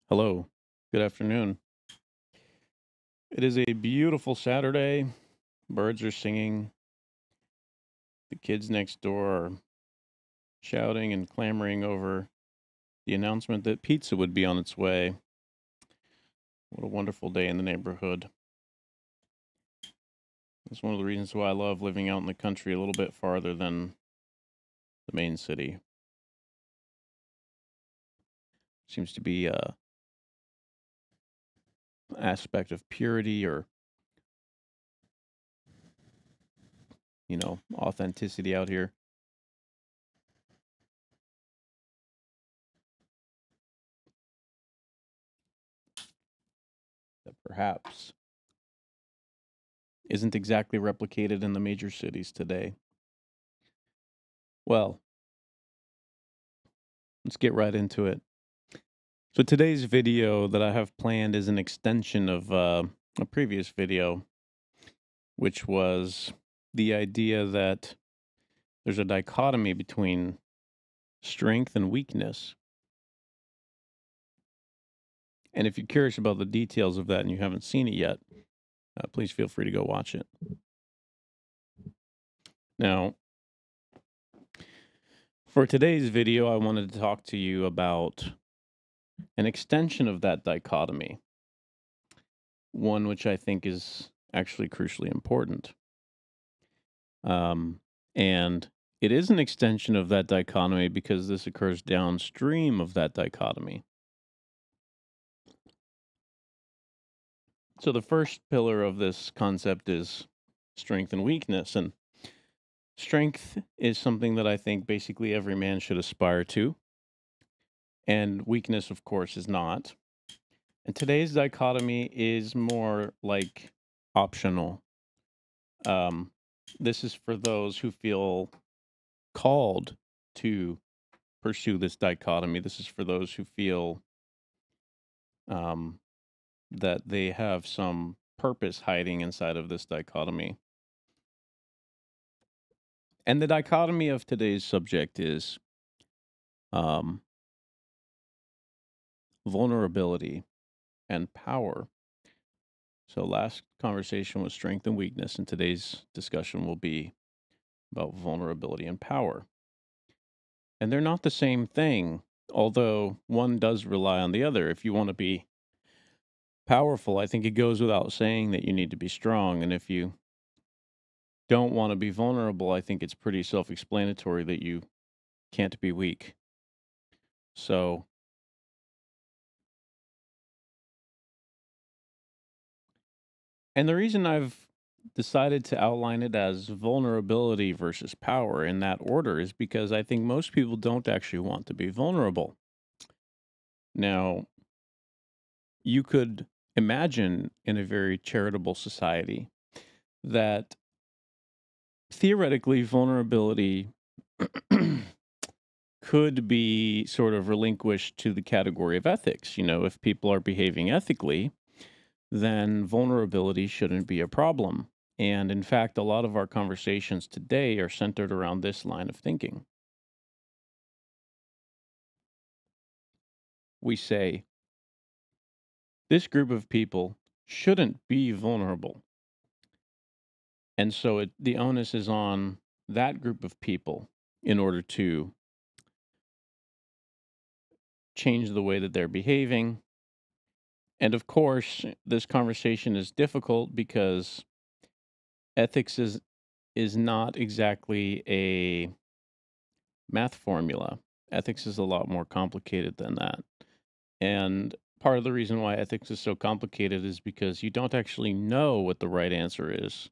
Hello, good afternoon. It is a beautiful Saturday. Birds are singing. The kids next door are shouting and clamoring over the announcement that pizza would be on its way. What a wonderful day in the neighborhood. It's one of the reasons why I love living out in the country a little bit farther than the main city. Seems to be a aspect of purity or, authenticity out here that perhaps isn't exactly replicated in the major cities today. Well, let's get right into it. So today's video that I have planned is an extension of a previous video, which was the idea that there's a dichotomy between strength and weakness. And if you're curious about the details of that and you haven't seen it yet, please feel free to go watch it. Now, for today's video, I wanted to talk to you about an extension of that dichotomy, one which I think is actually crucially important. And it is an extension of that dichotomy because this occurs downstream of that dichotomy. So the first pillar of this concept is strength and weakness. And strength is something that I think basically every man should aspire to. And weakness, of course, is not. And today's dichotomy is more like optional. This is for those who feel called to pursue this dichotomy. This is for those who feel that they have some purpose hiding inside of this dichotomy. And the dichotomy of today's subject is um, vulnerability and power. So, last conversation was strength and weakness, and today's discussion will be about vulnerability and power. And they're not the same thing, although one does rely on the other. If you want to be powerful, I think it goes without saying that you need to be strong. And if you don't want to be vulnerable, I think it's pretty self explanatory that you can't be weak. So, and the reason I've decided to outline it as vulnerability versus power in that order is because I think most people don't actually want to be vulnerable. Now, you could imagine in a very charitable society that theoretically vulnerability could be sort of relinquished to the category of ethics. If people are behaving ethically, then vulnerability shouldn't be a problem. And in fact, a lot of our conversations today are centered around this line of thinking. We say, this group of people shouldn't be vulnerable. And so the onus is on that group of people in order to change the way that they're behaving. And of course, this conversation is difficult because ethics is not exactly a math formula. Ethics is a lot more complicated than that. And part of the reason why ethics is so complicated is because you don't actually know what the right answer is.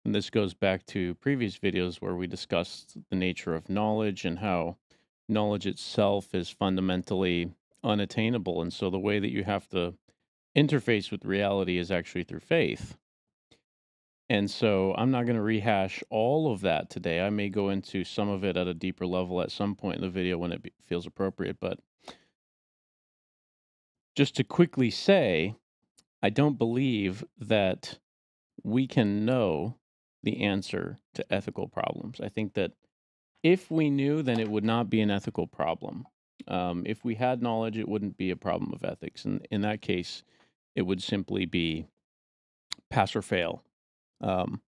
And this goes back to previous videos where we discussed the nature of knowledge and how knowledge itself is fundamentally unattainable. And so the way that you have to interface with reality is actually through faith. And so I'm not going to rehash all of that today. I may go into some of it at a deeper level at some point in the video when it feels appropriate. But just to quickly say, I don't believe that we can know the answer to ethical problems. I think that if we knew, then it would not be an ethical problem. If we had knowledge, it wouldn't be a problem of ethics. And in that case, it would simply be pass or fail. Um,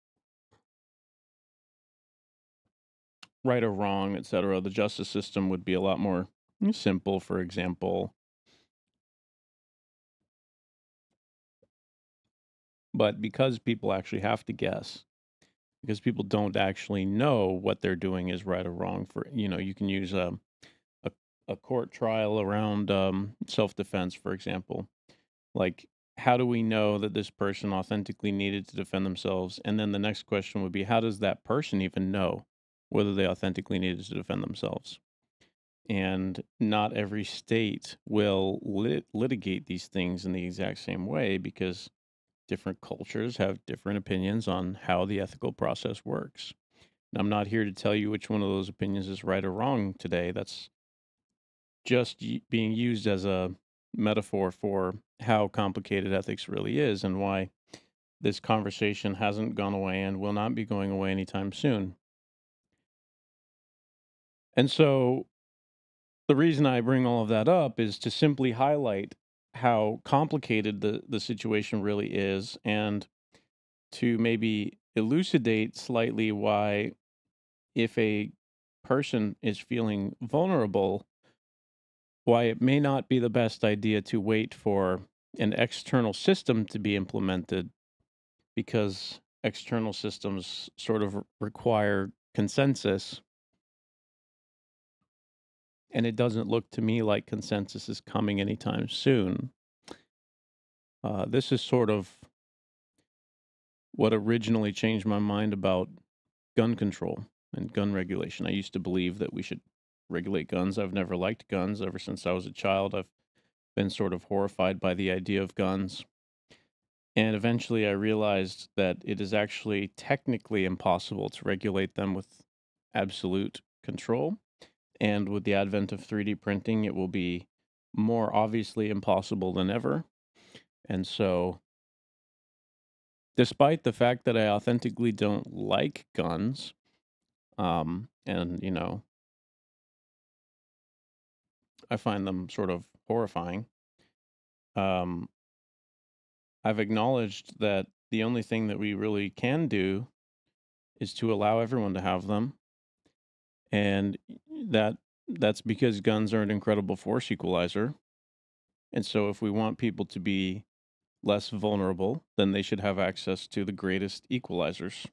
right or wrong, etc. The justice system would be a lot more simple, for example. But because people actually have to guess, because people don't actually know what they're doing is right or wrong, for you can use a, a court trial around self-defense, for example. Like, how do we know that this person authentically needed to defend themselves? And then the next question would be, how does that person even know whether they authentically needed to defend themselves? And not every state will litigate these things in the exact same way, because different cultures have different opinions on how the ethical process works. And I'm not here to tell you which one of those opinions is right or wrong today. That's just being used as a metaphor for how complicated ethics really is, and why this conversation hasn't gone away and will not be going away anytime soon. And so the reason I bring all of that up is to simply highlight how complicated the situation really is, and to maybe elucidate slightly why, if a person is feeling vulnerable, why it may not be the best idea to wait for an external system to be implemented, because external systems sort of require consensus. And it doesn't look to me like consensus is coming anytime soon. This is sort of what originally changed my mind about gun control and gun regulation. I used to believe that we should regulate guns. I've never liked guns. Ever since I was a child, I've been sort of horrified by the idea of guns. And eventually I realized that it is actually technically impossible to regulate them with absolute control. And with the advent of 3D printing, it will be more obviously impossible than ever. And so, despite the fact that I authentically don't like guns, and I find them sort of horrifying, um, I've acknowledged that the only thing that we really can do is to allow everyone to have them, and that that's because guns are an incredible force equalizer. And so, if we want people to be less vulnerable, then they should have access to the greatest equalizers.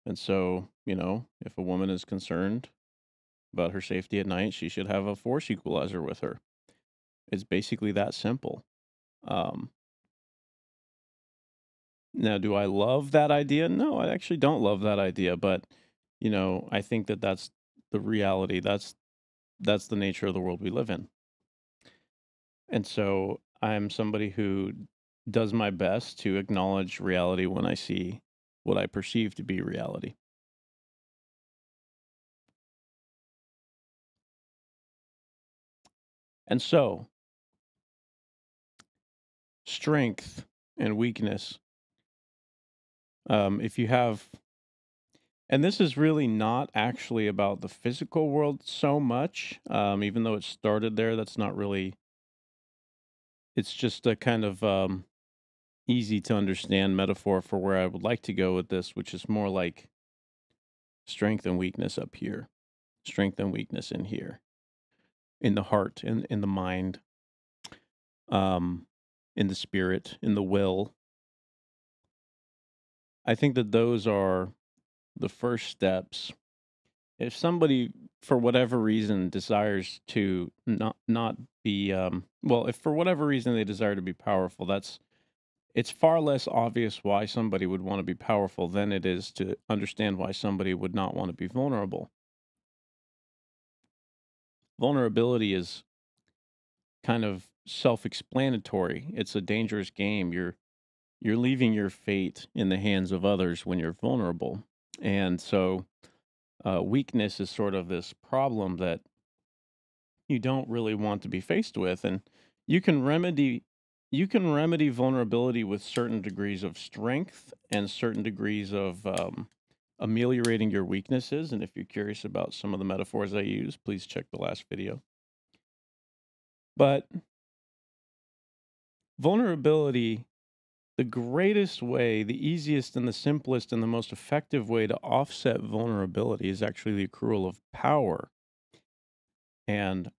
And so, if a woman is concerned about her safety at night, she should have a force equalizer with her. It's basically that simple. Um, Now, do I love that idea? No, I actually don't love that idea, but I think that that's the reality. That's the nature of the world we live in. And so I'm somebody who does my best to acknowledge reality when I see what I perceive to be reality. And so, strength and weakness. If you have, and this is really not actually about the physical world so much, even though it started there, that's not really, it's just a kind of easy to understand metaphor for where I would like to go with this, which is more like strength and weakness up here, strength and weakness in here, in the heart, in the mind, um, in the spirit, in the will. I think that those are the first steps. If somebody, for whatever reason, desires to not be, well, if for whatever reason they desire to be powerful, it's far less obvious why somebody would want to be powerful than it is to understand why somebody would not want to be vulnerable. Vulnerability is kind of self-explanatory. It's a dangerous game. You're leaving your fate in the hands of others when you're vulnerable. And so weakness is sort of this problem that you don't really want to be faced with. And you can remedy you can remedy vulnerability with certain degrees of strength and certain degrees of ameliorating your weaknesses. And if you're curious about some of the metaphors I use, please check the last video. But vulnerability, the greatest way, the easiest and the simplest and the most effective way to offset vulnerability is actually the accrual of power. And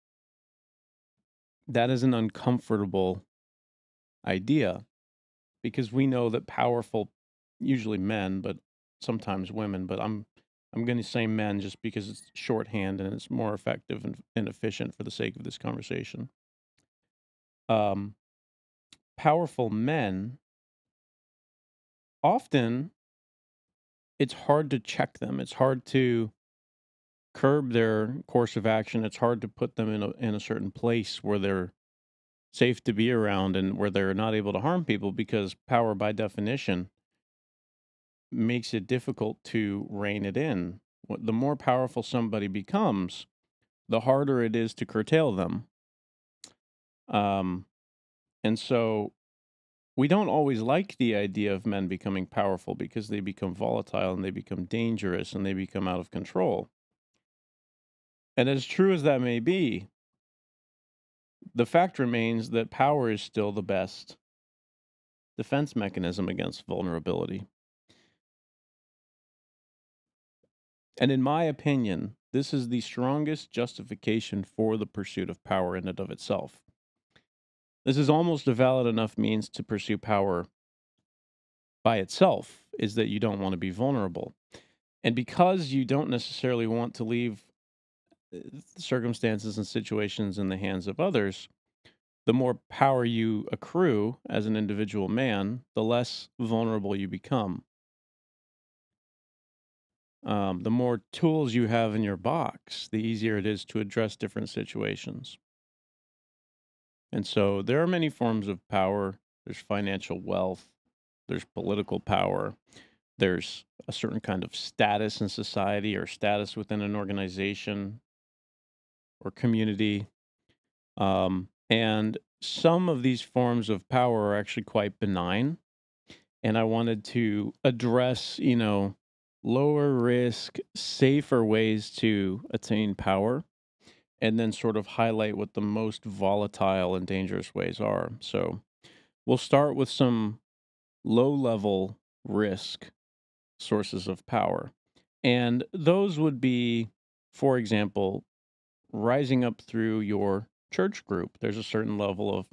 that is an uncomfortable idea because we know that powerful, usually men, but sometimes women, but I'm going to say men just because it's shorthand and it's more effective and efficient for the sake of this conversation. Powerful men, often it's hard to check them. It's hard to curb their course of action. It's hard to put them in a certain place where they're safe to be around and where they're not able to harm people, because power by definition makes it difficult to rein it in. The more powerful somebody becomes, the harder it is to curtail them. And so we don't always like the idea of men becoming powerful because they become volatile and they become dangerous and they become out of control. And as true as that may be, the fact remains that power is still the best defense mechanism against vulnerability. And in my opinion, this is the strongest justification for the pursuit of power in and of itself. This is almost a valid enough means to pursue power by itself, is that you don't want to be vulnerable. And because you don't necessarily want to leave circumstances and situations in the hands of others, the more power you accrue as an individual man, the less vulnerable you become. The more tools you have in your box, the easier it is to address different situations. And so there are many forms of power. There's financial wealth, there's political power, there's a certain kind of status in society or status within an organization or community. And some of these forms of power are actually quite benign. And I wanted to address, lower risk, safer ways to attain power, and then sort of highlight what the most volatile and dangerous ways are. So we'll start with some low level risk sources of power. And those would be, for example, rising up through your church group. There's a certain level of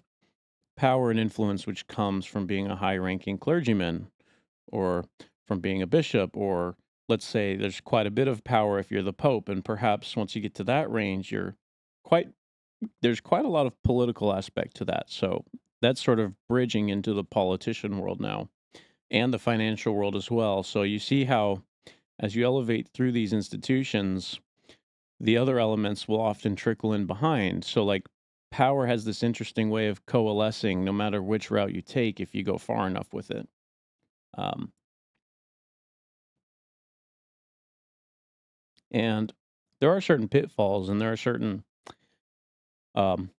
power and influence which comes from being a high ranking clergyman or from being a bishop, or let's say there's quite a bit of power if you're the pope. And perhaps once you get to that range, there's quite a lot of political aspect to that. So that's sort of bridging into the politician world now and the financial world as well. So you see how, as you elevate through these institutions, the other elements will often trickle in behind. So, like, power has this interesting way of coalescing no matter which route you take if you go far enough with it. Um, and there are certain pitfalls, and um,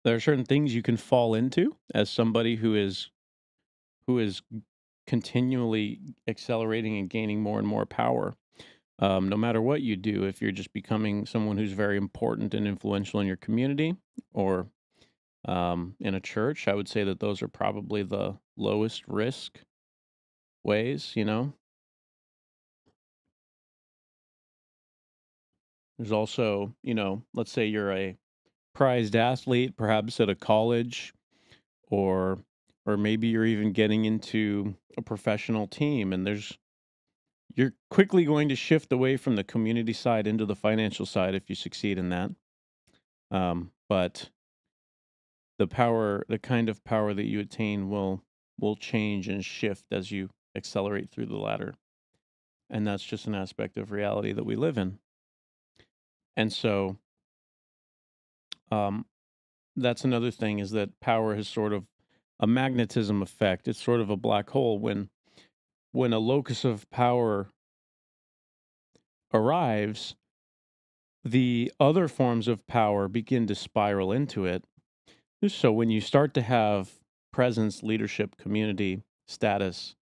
there are certain things you can fall into as somebody who is continually accelerating and gaining more and more power. No matter what you do, if you're just becoming someone who's very important and influential in your community or in a church, I would say that those are probably the lowest risk ways. There's also, let's say you're a prized athlete, perhaps at a college, or maybe you're even getting into a professional team, and you're quickly going to shift away from the community side into the financial side if you succeed in that. But the kind of power that you attain will change and shift as you accelerate through the ladder. And that's just an aspect of reality that we live in. And so that's another thing, is that power has sort of a magnetism effect. It's sort of a black hole. When a locus of power arrives, the other forms of power begin to spiral into it. So when you start to have presence, leadership, community, status,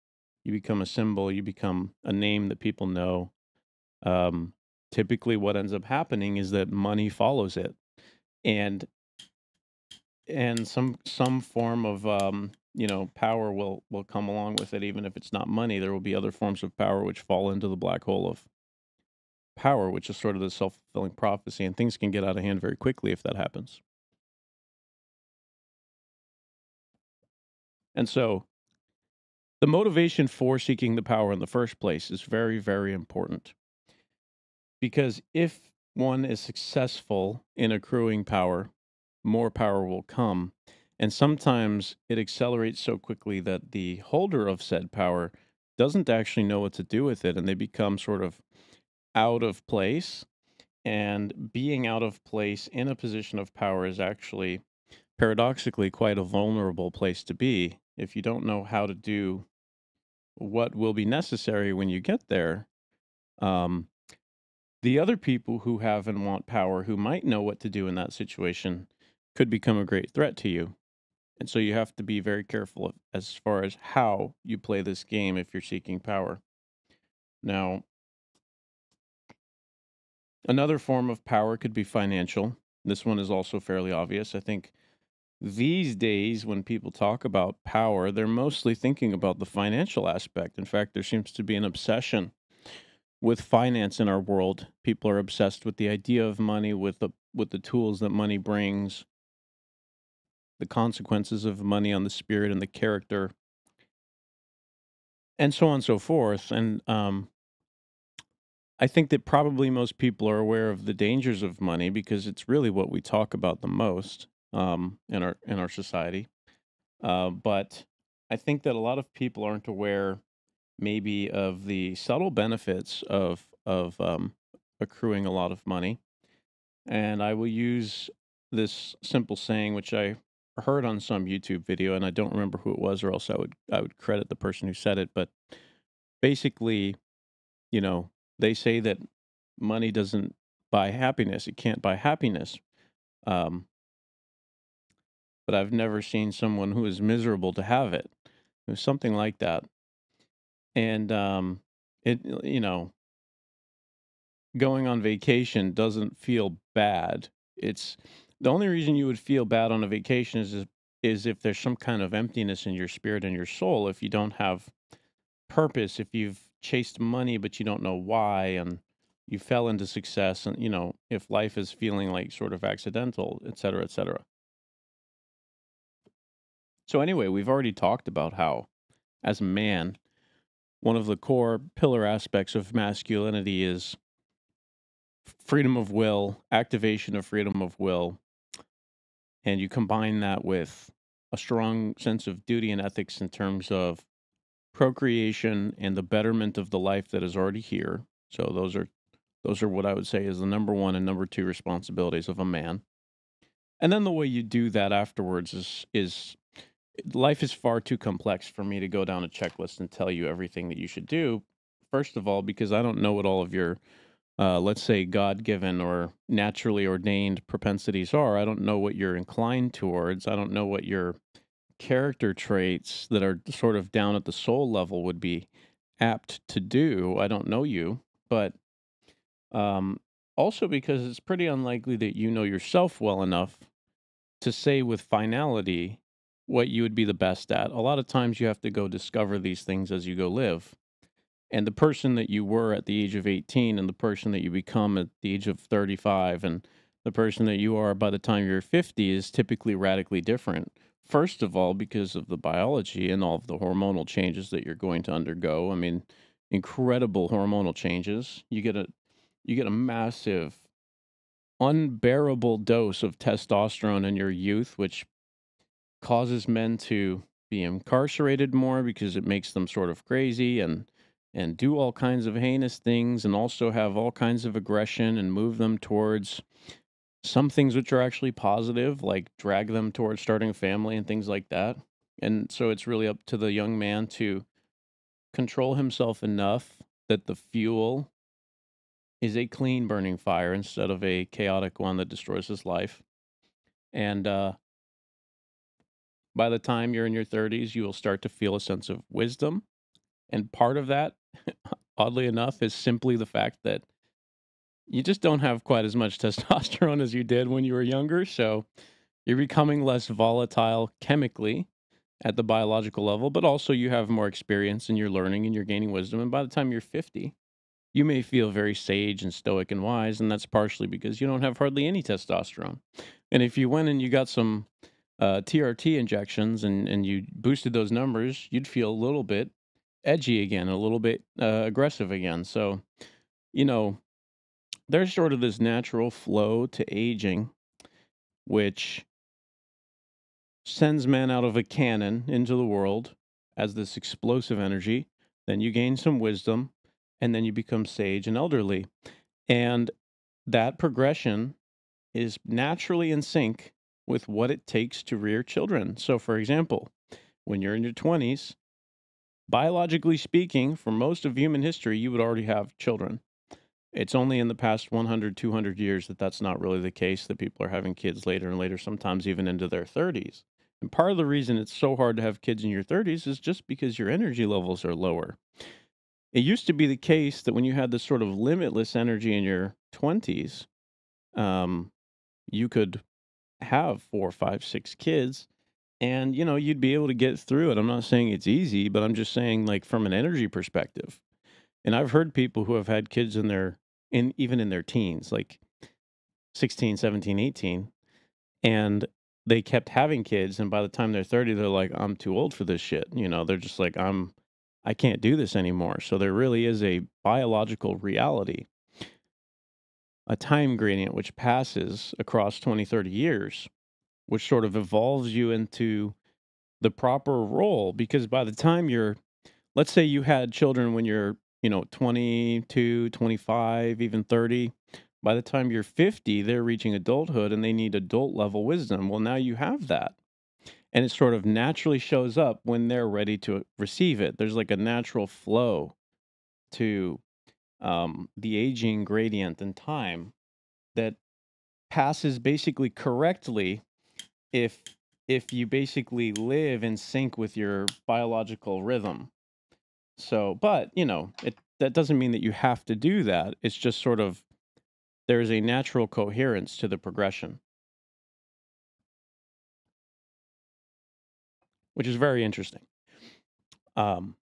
You become a symbol, you become a name that people know. Um, Typically, what ends up happening is that money follows it, and some form of power will come along with it, even if it's not money. There will be other forms of power which fall into the black hole of power, which is sort of the self fulfilling prophecy, and things can get out of hand very quickly if that happens. And so, the motivation for seeking the power in the first place is very, very important. Because if one is successful in accruing power, more power will come. And sometimes it accelerates so quickly that the holder of said power doesn't actually know what to do with it. And they become sort of out of place. And being out of place in a position of power is actually paradoxically quite a vulnerable place to be. If you don't know how to do what will be necessary when you get there, um, the other people who have and want power, who might know what to do in that situation, could become a great threat to you. And so you have to be very careful as far as how you play this game if you're seeking power. Now, another form of power could be financial. This one is also fairly obvious. I think these days, when people talk about power, they're mostly thinking about the financial aspect. In fact, there seems to be an obsession with finance in our world. People are obsessed with the idea of money, with the tools that money brings, the consequences of money on the spirit and the character, and so on and so forth. And I think that probably most people are aware of the dangers of money because it's really what we talk about the most in our society. But I think that a lot of people aren't aware, maybe, of the subtle benefits of accruing a lot of money. And I will use this simple saying, which I heard on some YouTube video, and I don't remember who it was, or else I would credit the person who said it. But basically, you know, they say that money doesn't buy happiness; it can't buy happiness. Um, but I've never seen someone who is miserable to have it. It was something like that, and going on vacation doesn't feel bad. It's the only reason you would feel bad on a vacation is if there's some kind of emptiness in your spirit and your soul, if you don't have purpose, if you've chased money but you don't know why, and you fell into success, and if life is feeling like sort of accidental, et cetera, et cetera. So anyway, we've already talked about how, as a man, one of the core pillar aspects of masculinity is freedom of will, activation of freedom of will, and you combine that with a strong sense of duty and ethics in terms of procreation and the betterment of the life that is already here. So those are what I would say is the number one and number two responsibilities of a man. And then the way you do that afterwards is life is far too complex for me to go down a checklist and tell you everything that you should do. First of all, because I don't know what all of your let's say, God given or naturally ordained propensities are. I don't know what you're inclined towards. I don't know what your character traits that are sort of down at the soul level would be apt to do. I don't know you, but um, also because it's pretty unlikely that you know yourself well enough to say with finality what you would be the best at. A lot of times you have to go discover these things as you go live. And the person that you were at the age of 18 and the person that you become at the age of 35 and the person that you are by the time you're 50 is typically radically different. First of all, because of the biology and all of the hormonal changes that you're going to undergo. I mean, incredible hormonal changes. You get a massive, unbearable dose of testosterone in your youth, which causes men to be incarcerated more because it makes them sort of crazy and do all kinds of heinous things, and also have all kinds of aggression and move them towards some things which are actually positive, like drag them towards starting a family and things like that. And so it's really up to the young man to control himself enough that the fuel is a clean burning fire instead of a chaotic one that destroys his life. And by the time you're in your 30s, you will start to feel a sense of wisdom And part of that, oddly enough, is simply the fact that you just don't have quite as much testosterone as you did when you were younger. So you're becoming less volatile chemically at the biological level, but also you have more experience and you're learning and you're gaining wisdom. And by the time you're 50, you may feel very sage and stoic and wise. And that's partially because you don't have hardly any testosterone. And if you went and you got some TRT injections and you boosted those numbers, you'd feel a little bit edgy again, a little bit aggressive again. So, you know, there's sort of this natural flow to aging, which sends men out of a cannon into the world as this explosive energy. Then you gain some wisdom, and then you become sage and elderly. And that progression is naturally in sync with what it takes to rear children. So, for example, when you're in your 20s, biologically speaking, for most of human history, you would already have children. It's only in the past 100, 200 years that that's not really the case, that people are having kids later and later, sometimes even into their 30s. And part of the reason it's so hard to have kids in your 30s is just because your energy levels are lower. It used to be the case that when you had this sort of limitless energy in your 20s, um, you could have 4, 5, 6 kids and, you'd be able to get through it. I'm not saying it's easy, but I'm just saying, like, from an energy perspective. And I've heard people who have had kids even in their teens, like 16, 17, 18, and they kept having kids, and by the time they're 30, they're like, "I'm too old for this shit." They're just like, I can't do this anymore." So there really is a biological reality, a time gradient which passes across 20, 30 years, which sort of evolves you into the proper role, because by the time let's say you had children when you're, 22, 25, even 30. By the time you're 50, they're reaching adulthood and they need adult level wisdom. Well, now you have that. And it sort of naturally shows up when they're ready to receive it. There's like a natural flow to the aging gradient in time that passes basically correctly if you basically live in sync with your biological rhythm. So, but, that doesn't mean that you have to do that. It's just sort of there's a natural coherence to the progression, which is very interesting. Um,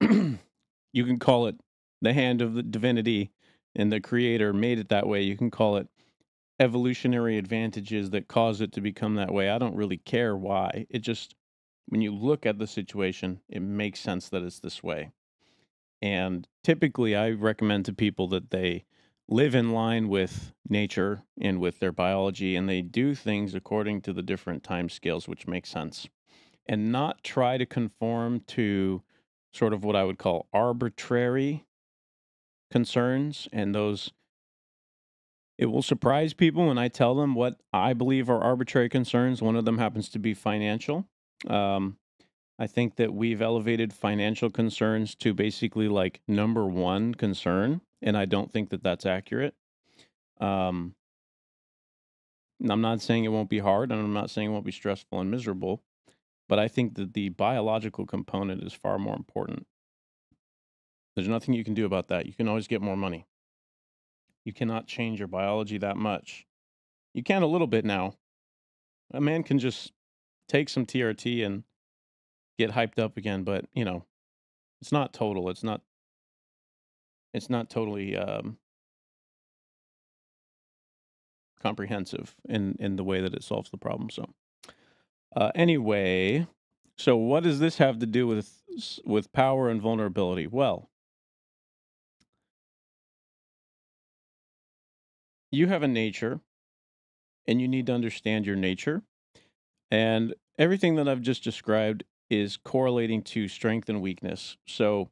you can call it the hand of the divinity and the creator made it that way. You can call it evolutionary advantages that cause it to become that way. I don't really care why. It just, when you look at the situation, it makes sense that it's this way. And typically, I recommend to people that they live in line with nature and with their biology, and they do things according to the different time scales, which makes sense, and not try to conform to sort of what I would call arbitrary concerns. And those, it will surprise people when I tell them what I believe are arbitrary concerns. One of them happens to be financial. Um, I think that we've elevated financial concerns to basically like number one concern, and I don't think that that's accurate. Um, I'm not saying it won't be hard, and I'm not saying it won't be stressful and miserable, but I think that the biological component is far more important. There's nothing you can do about that. You can always get more money. You cannot change your biology that much. You can a little bit now. A man can just take some TRT and get hyped up again, but it's not total. It's not totally comprehensive in the way that it solves the problem. So anyway, so what does this have to do with power and vulnerability? Well, you have a nature, and you need to understand your nature. And everything that I've just described is correlating to strength and weakness. So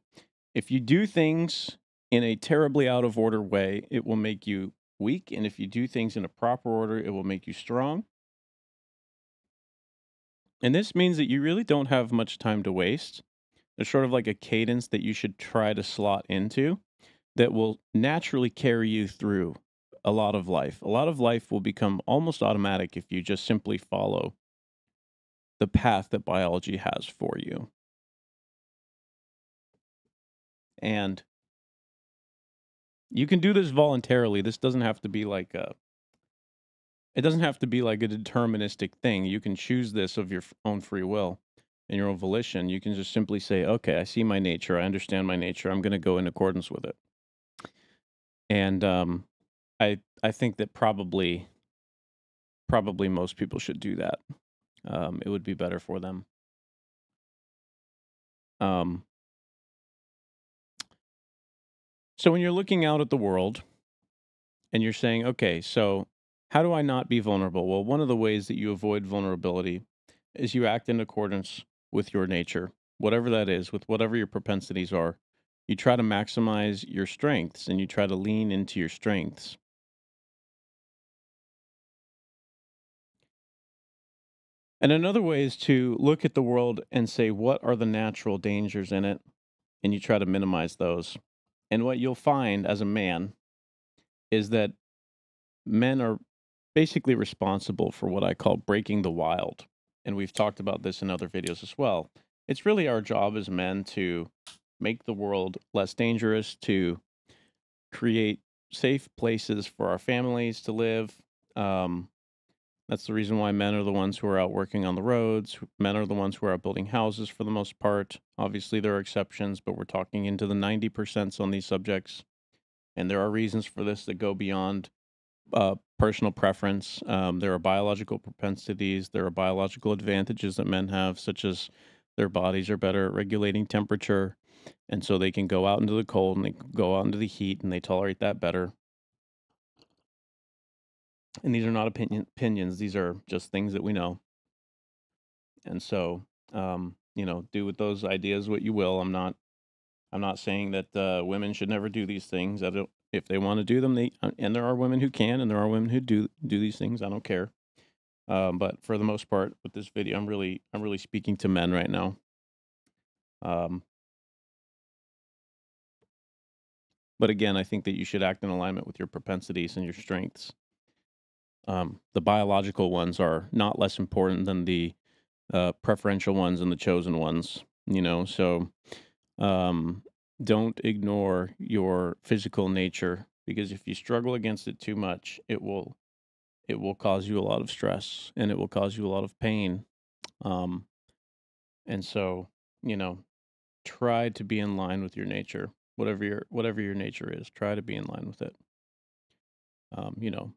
if you do things in a terribly out of order way, it will make you weak. And if you do things in a proper order, it will make you strong. And this means that you really don't have much time to waste. There's sort of like a cadence that you should try to slot into that will naturally carry you through a lot of life. A lot of life will become almost automatic if you just simply follow the path that biology has for you. And you can do this voluntarily. This doesn't have to be like it doesn't have to be like a deterministic thing. You can choose this of your own free will and your own volition. You can just simply say, okay, I see my nature. I understand my nature. I'm going to go in accordance with it. And I think that probably most people should do that. It would be better for them. Um, so when you're looking out at the world and you're saying, okay, so how do I not be vulnerable? Well, one of the ways that you avoid vulnerability is you act in accordance with your nature, whatever that is, with whatever your propensities are. You try to maximize your strengths and you try to lean into your strengths. And another way is to look at the world and say, what are the natural dangers in it? And you try to minimize those. And what you'll find as a man is that men are basically responsible for what I call breaking the wild. And we've talked about this in other videos as well. It's really our job as men to make the world less dangerous, to create safe places for our families to live. Um, that's the reason why men are the ones who are out working on the roads. Men are the ones who are out building houses for the most part. Obviously, there are exceptions, but we're talking into the 90% on these subjects. And there are reasons for this that go beyond personal preference. There are biological propensities. There are biological advantages that men have, such as their bodies are better at regulating temperature. And so they can go out into the cold and they can go out into the heat and they tolerate that better. And these are not opinions. These are just things that we know. And so, do with those ideas what you will. I'm not saying that women should never do these things. I don't. If they want to do them, and there are women who can, and there are women who do these things. I don't care. But for the most part, with this video, I'm really speaking to men right now. Um, but again, I think that you should act in alignment with your propensities and your strengths. The biological ones are not less important than the preferential ones and the chosen ones. So um, don't ignore your physical nature, because if you struggle against it too much, it will cause you a lot of stress and it will cause you a lot of pain. Um, and so, you know, try to be in line with your nature, whatever your nature is. Try to be in line with it. Um, you know,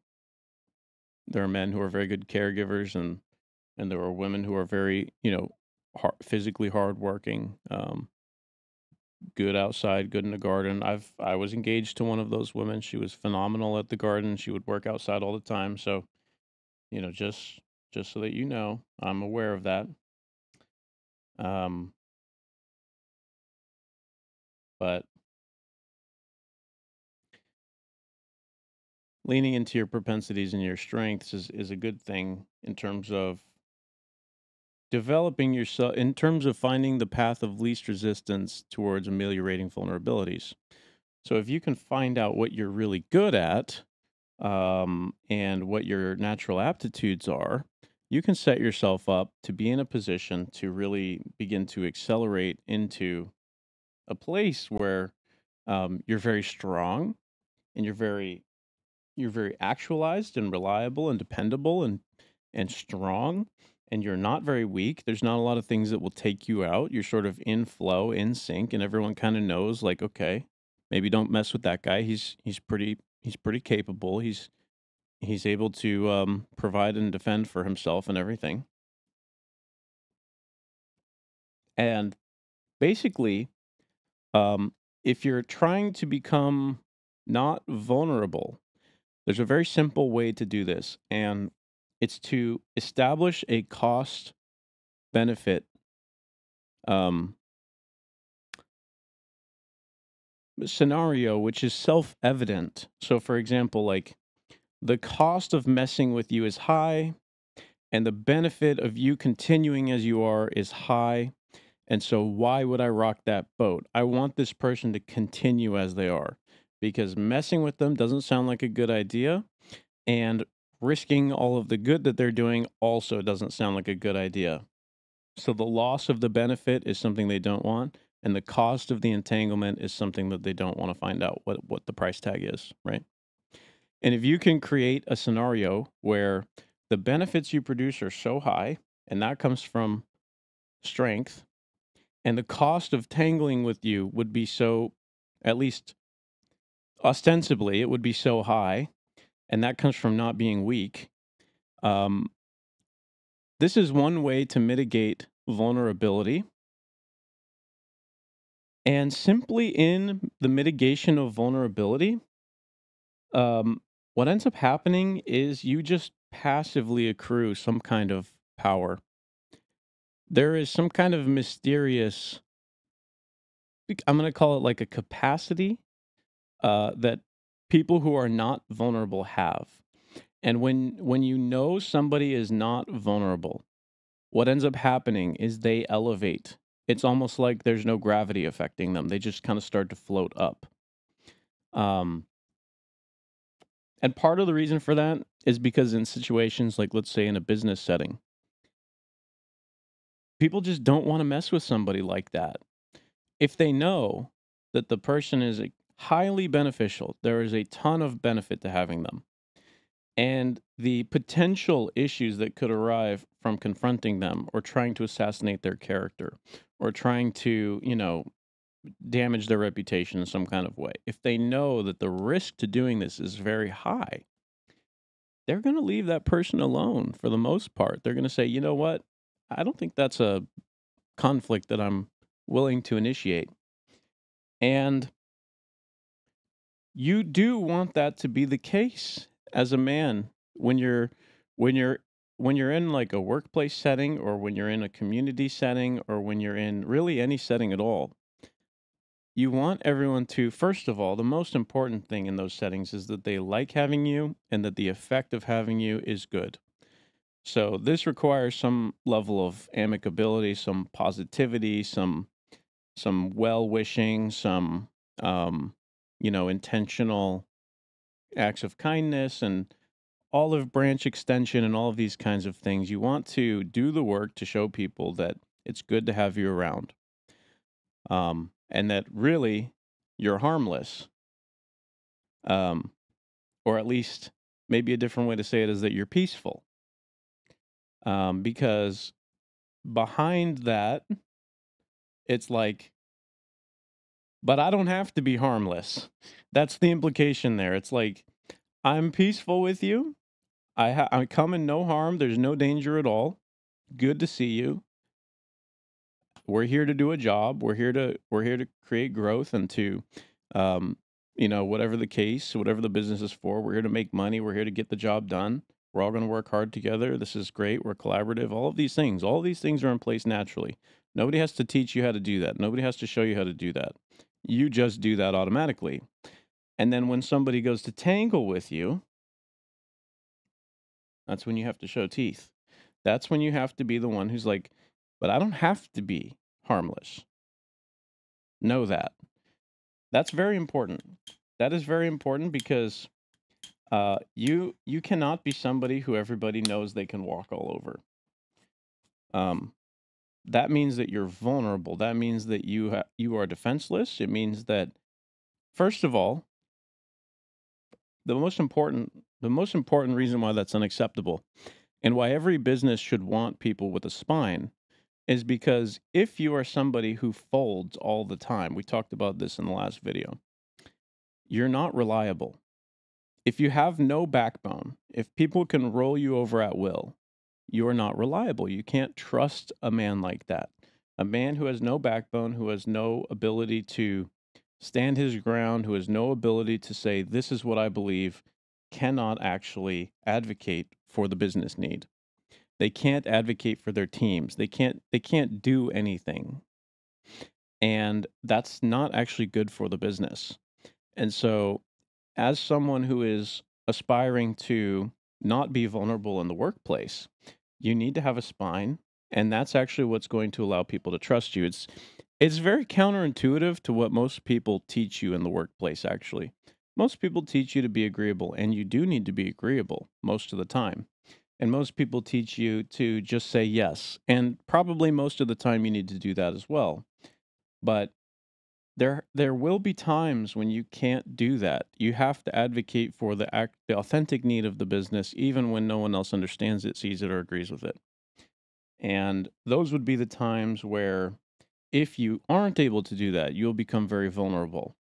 there are men who are very good caregivers, and there are women who are very, physically hardworking. Good outside, good in the garden. I was engaged to one of those women. She was phenomenal at the garden. She would work outside all the time. So, just so that you know, I'm aware of that. Um, but leaning into your propensities and your strengths is a good thing in terms of developing yourself, in terms of finding the path of least resistance towards ameliorating vulnerabilities. So if you can find out what you're really good at, and what your natural aptitudes are, you can set yourself up to be in a position to really begin to accelerate into a place where you're very strong and you're very actualized and reliable and dependable and strong, and you're not very weak. There's not a lot of things that will take you out. You're sort of in flow, in sync, and everyone kind of knows, like, okay, maybe don't mess with that guy. He's pretty capable. He's able to provide and defend for himself and everything. And basically, if you're trying to become not vulnerable, there's a very simple way to do this, and it's to establish a cost benefit um, scenario, which is self evident. So, for example, like the cost of messing with you is high, and the benefit of you continuing as you are is high. And so, why would I rock that boat? I want this person to continue as they are, because messing with them doesn't sound like a good idea. And risking all of the good that they're doing also doesn't sound like a good idea. So, the loss of the benefit is something they don't want. and the cost of the entanglement is something that they don't want to find out what the price tag is, right? And if you can create a scenario where the benefits you produce are so high, and that comes from strength, and the cost of tangling with you would be so, at least ostensibly, it would be so high, and that comes from not being weak. Um, this is one way to mitigate vulnerability. And simply in the mitigation of vulnerability, what ends up happening is you just passively accrue some kind of power. There is some kind of mysterious, I'm going to call it like a capacity that people who are not vulnerable have. And when you know somebody is not vulnerable, what ends up happening is they elevate. It's almost like there's no gravity affecting them. They just kind of start to float up. Um, and part of the reason for that is because in situations like, let's say, in a business setting, people just don't want to mess with somebody like that. If they know that the person is highly beneficial, there is a ton of benefit to having them. And the potential issues that could arrive from confronting them or trying to assassinate their character or trying to, damage their reputation in some kind of way. If they know that the risk to doing this is very high, they're going to leave that person alone for the most part. They're going to say, you know what? I don't think that's a conflict that I'm willing to initiate. And you do want that to be the case as a man when when you're when you're in like a workplace setting or when you're in a community setting or when you're in really any setting at all. You want everyone to, first of all, the most important thing in those settings is that they like having you and that the effect of having you is good. So this requires some level of amicability, some positivity, some well-wishing, some intentional acts of kindness and olive branch extension and all of these kinds of things. You want to do the work to show people that it's good to have you around. And that really you're harmless. Or at least maybe a different way to say it is that you're peaceful. Because behind that, it's like, but I don't have to be harmless. That's the implication there. It's like, I'm peaceful with you. I come in no harm. There's no danger at all. Good to see you. We're here to do a job. We're here to create growth and to, um, whatever the case, whatever the business is for. We're here to make money. We're here to get the job done. We're all going to work hard together. This is great. We're collaborative. All of these things are in place naturally. Nobody has to teach you how to do that. Nobody has to show you how to do that. You just do that automatically. And then when somebody goes to tangle with you, that's when you have to show teeth. That's when you have to be the one who's like, but I don't have to be harmless. Know that. That's very important. That is very important because you cannot be somebody who everybody knows they can walk all over. That means that you're vulnerable. That means that you are defenseless. It means that, first of all, the most important reason why that's unacceptable and why every business should want people with a spine is because if you are somebody who folds all the time, we talked about this in the last video, you're not reliable. If you have no backbone, if people can roll you over at will, you're not reliable. You can't trust a man like that. A man who has no backbone, who has no ability to stand his ground, who has no ability to say, this is what I believe, cannot actually advocate for the business need. They can't advocate for their teams. They can't do anything. And that's not actually good for the business. And so as someone who is aspiring to not be vulnerable in the workplace, you need to have a spine, and that's actually what's going to allow people to trust you. It's very counterintuitive to what most people teach you in the workplace, actually. Most people teach you to be agreeable, and you do need to be agreeable most of the time. And most people teach you to just say yes. And probably most of the time you need to do that as well. But there will be times when you can't do that. You have to advocate for the authentic need of the business, even when no one else understands it, sees it, or agrees with it. And those would be the times where, if you aren't able to do that, you'll become very vulnerable.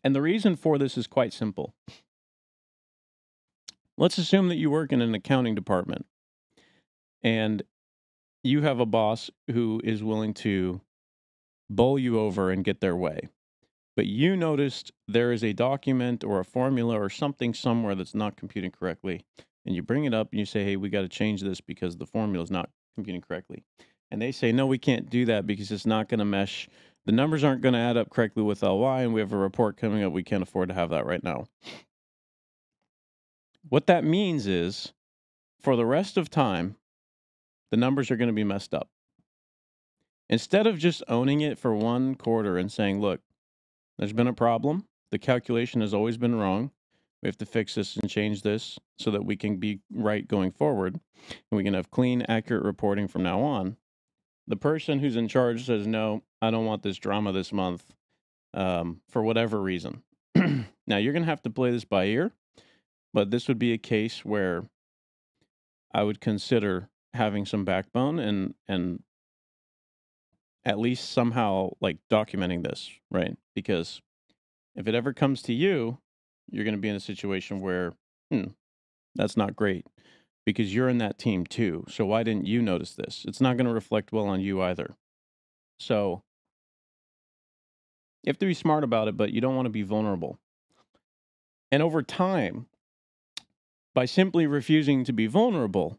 And the reason for this is quite simple. Let's assume that you work in an accounting department and you have a boss who is willing to bowl you over and get their way. But you noticed there is a document or a formula or something somewhere that's not computing correctly. And you bring it up and you say, hey, we got to change this because the formula is not computing correctly. And they say, no, we can't do that because it's not going to mesh. The numbers aren't going to add up correctly with LY, and we have a report coming up. We can't afford to have that right now. What that means is, for the rest of time, the numbers are going to be messed up. Instead of just owning it for one quarter and saying, look, there's been a problem. The calculation has always been wrong. We have to fix this and change this so that we can be right going forward and we can have clean, accurate reporting from now on. The person who's in charge says, no, I don't want this drama this month for whatever reason. Now, you're going to have to play this by ear, but this would be a case where I would consider having some backbone and at least somehow like documenting this, right? Because if it ever comes to you, you're going to be in a situation where, that's not great because you're in that team too. So why didn't you notice this? It's not going to reflect well on you either. So you have to be smart about it, but you don't want to be vulnerable. And over time, by simply refusing to be vulnerable,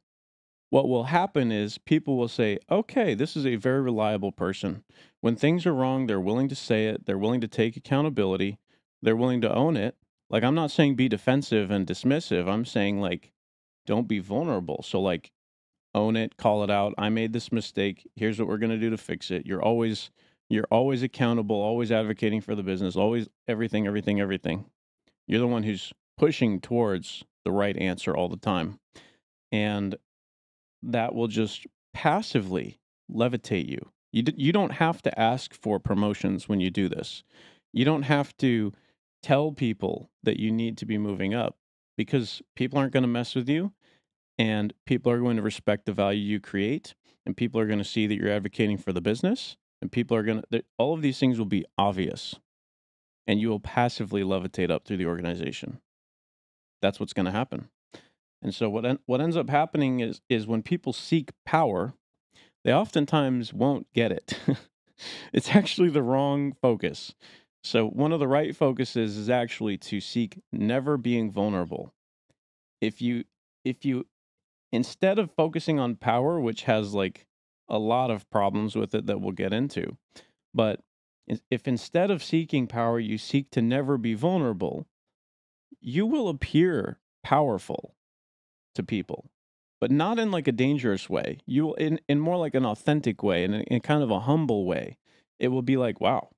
what will happen is people will say, okay, this is a very reliable person. When things are wrong, they're willing to say it, they're willing to take accountability, they're willing to own it. Like, I'm not saying be defensive and dismissive. I'm saying, like, don't be vulnerable. So, like, own it, call it out. I made this mistake. Here's what we're going to do to fix it. You're always accountable, always advocating for the business, always everything, everything, everything. You're the one who's pushing towards the right answer all the time. And that will just passively levitate you. You don't have to ask for promotions when you do this. You don't have to tell people that you need to be moving up because people aren't going to mess with you and people are going to respect the value you create and people are going to see that you're advocating for the business and people are going to all of these things will be obvious and you will passively levitate up through the organization. That's what's going to happen. And so what ends up happening is when people seek power, they oftentimes won't get it. It's actually the wrong focus. So one of the right focuses is actually to seek never being vulnerable. If you instead of focusing on power, which has like a lot of problems with it that we'll get into, but if instead of seeking power, you seek to never be vulnerable, you will appear powerful to people, but not in like a dangerous way. You will in more like an authentic way, in kind of a humble way. It will be like, wow,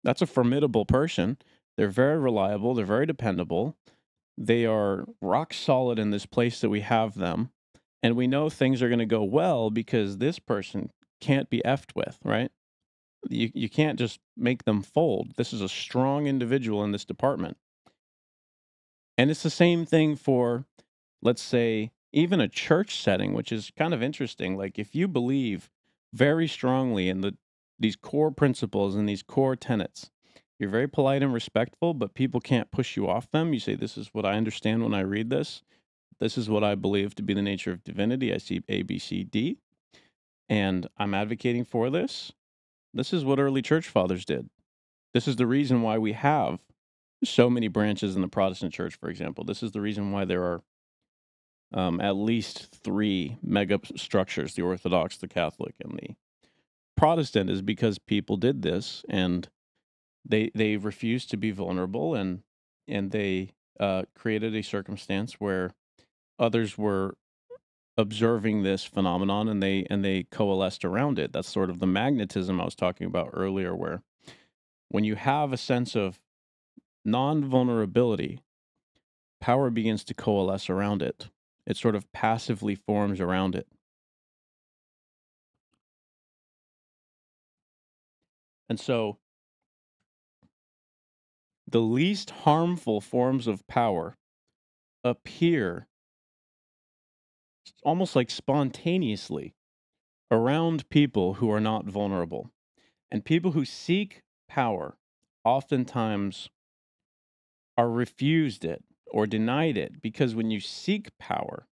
that's a formidable person. They're very reliable. They're very dependable. They are rock solid in this place that we have them. And we know things are going to go well because this person can't be effed with, right? You can't just make them fold. This is a strong individual in this department. And it's the same thing for, let's say, even a church setting, which is kind of interesting. Like if you believe very strongly in these core principles and these core tenets, you're very polite and respectful, but people can't push you off them. You say, this is what I understand when I read this. This is what I believe to be the nature of divinity. I see A, B, C, D, and I'm advocating for this. This is what early church fathers did. This is the reason why we have so many branches in the Protestant church, for example. This is the reason why there are at least three mega structures: the Orthodox, the Catholic, and the Protestant, is because people did this and they refused to be vulnerable and they created a circumstance where others were observing this phenomenon and they coalesced around it. That's sort of the magnetism I was talking about earlier, where when you have a sense of non-vulnerability, power begins to coalesce around it. It sort of passively forms around it. And so the least harmful forms of power appear almost like spontaneously around people who are not vulnerable. And people who seek power oftentimes are refused it or denied it because when you seek power,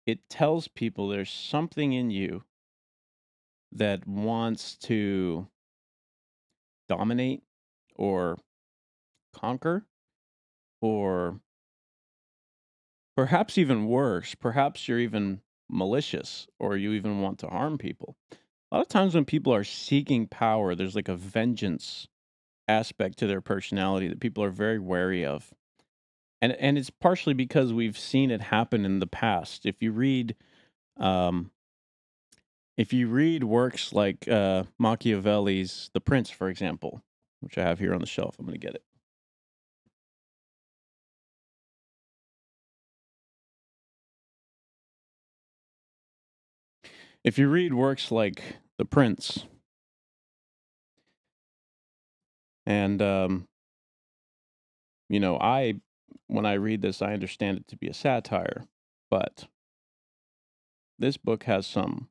it tells people there's something in you that wants to dominate or conquer, or perhaps even worse, perhaps you're even malicious or you even want to harm people. A lot of times when people are seeking power, there's like a vengeance aspect to their personality that people are very wary of. And it's partially because we've seen it happen in the past. Um if you read works like Machiavelli's The Prince, for example, which I have here on the shelf, I'm going to get it. If you read works like The Prince, and I when I read this, I understand it to be a satire, but this book has some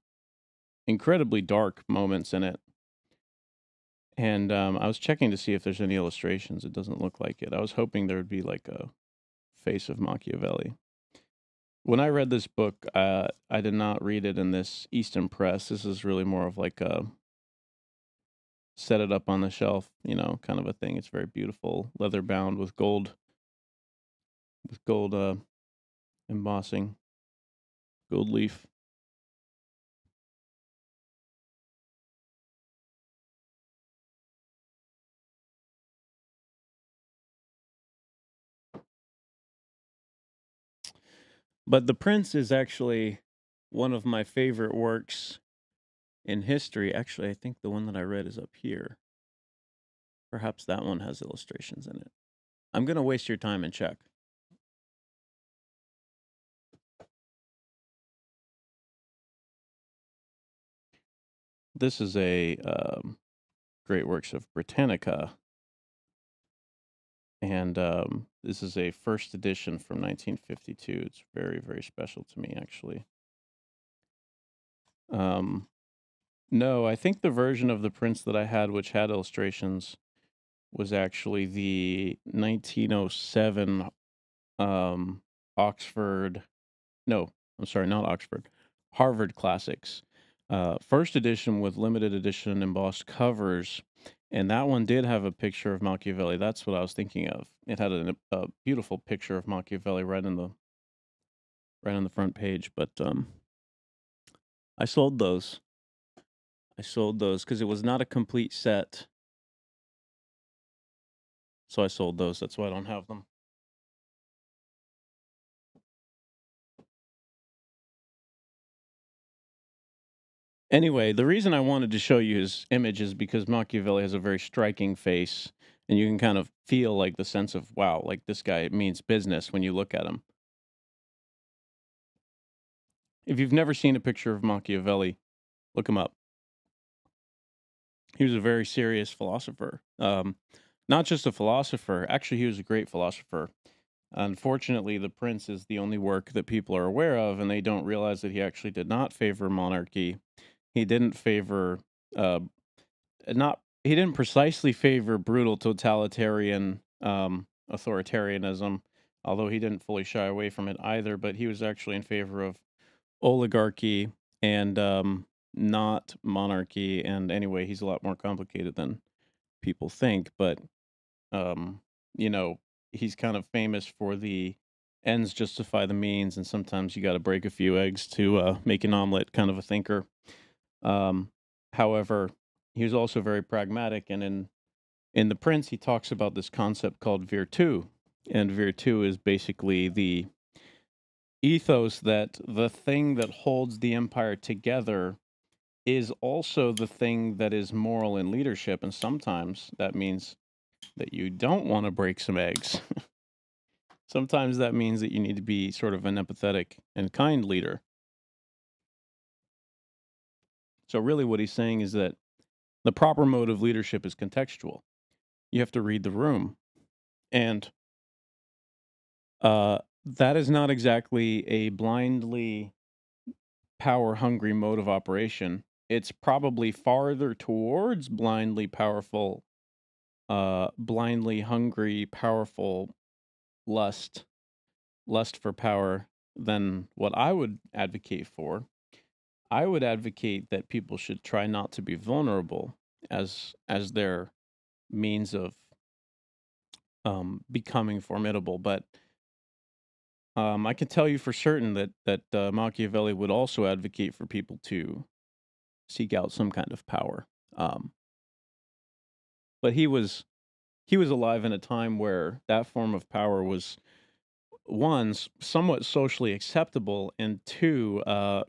incredibly dark moments in it. And I was checking to see if there's any illustrations. It doesn't look like it. I was hoping there would be like a face of Machiavelli. When I read this book, I did not read it in this Easton Press. This is really more of like a set it up on the shelf, kind of a thing. It's very beautiful, leather bound with gold embossing, gold leaf. But The Prince is actually one of my favorite works in history. Actually, I think the one that I read is up here. Perhaps that one has illustrations in it. I'm going to waste your time and check. This is a Great Works of Britannica, and this is a first edition from 1952. It's very, very special to me, actually. Um, no, I think the version of The Prince that I had, which had illustrations, was actually the 1907 Oxford. No, I'm sorry, not Oxford. Harvard Classics. First edition with limited edition embossed covers. And that one did have a picture of Machiavelli. That's what I was thinking of. It had a beautiful picture of Machiavelli right on the front page. But I sold those. I sold those because it was not a complete set. So I sold those. That's why I don't have them. Anyway, the reason I wanted to show you his image is because Machiavelli has a very striking face, and you can kind of feel like the sense of, wow, like this guy means business when you look at him. If you've never seen a picture of Machiavelli, look him up. He was a very serious philosopher. Not just a philosopher, actually, he was a great philosopher. Unfortunately, The Prince is the only work that people are aware of, and they don't realize that he actually did not favor monarchy. He didn't favor uh, not he didn't precisely favor brutal totalitarian authoritarianism, although he didn't fully shy away from it either. But he was actually in favor of oligarchy and not monarchy. And anyway, he's a lot more complicated than people think. But um, you know, he's kind of famous for the ends justify the means, and sometimes you got to break a few eggs to make an omelet. Kind of a thinker. Um, However, he was also very pragmatic, and in The Prince, he talks about this concept called virtu, and virtu is basically the ethos that the thing that holds the empire together is also the thing that is moral in leadership, and sometimes that means that you don't want to break some eggs. Sometimes that means that you need to be sort of an empathetic and kind leader. So really what he's saying is that The proper mode of leadership is contextual. You have to read the room. And that is not exactly a blindly power hungry mode of operation. It's probably farther towards blindly hungry, powerful lust, lust for power than what I would advocate for. I would advocate that people should try not to be vulnerable as their means of becoming formidable. But I can tell you for certain that Machiavelli would also advocate for people to seek out some kind of power. Um, but he was alive in a time where that form of power was one somewhat socially acceptable, and two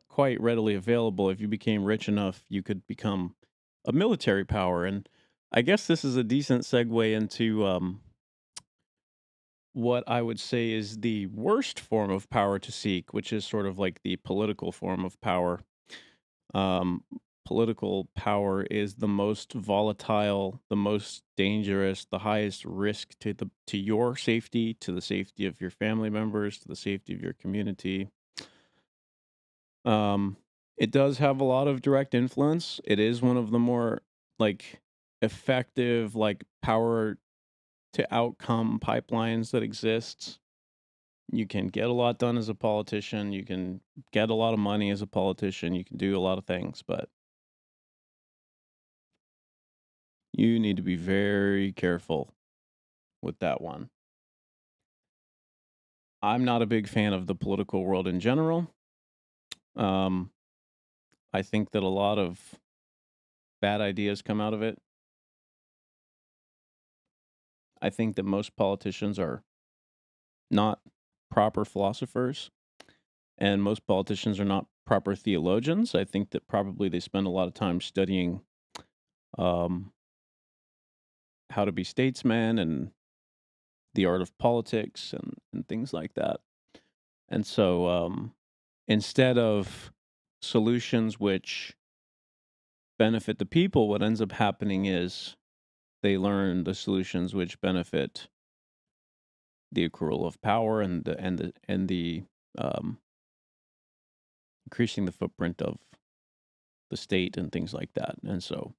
quite readily available. If you became rich enough, you could become a military power. And I guess this is a decent segue into what I would say is the worst form of power to seek, which is sort of like the political form of power. Um, Political power is the most volatile, the most dangerous, the highest risk to your safety, to the safety of your family members, to the safety of your community. Um, it does have a lot of direct influence. It is one of the more like effective, like power to outcome pipelines that exists. You can get a lot done as a politician. You can get a lot of money as a politician. You can do a lot of things, but you need to be very careful with that one. I'm not a big fan of the political world in general. Um, I think that a lot of bad ideas come out of it. I think that most politicians are not proper philosophers, and most politicians are not proper theologians. I think that probably they spend a lot of time studying um, how to be statesmen and the art of politics and things like that. And so instead of solutions which benefit the people, what ends up happening is they learn the solutions which benefit the accrual of power and the um, increasing the footprint of the state and things like that. And so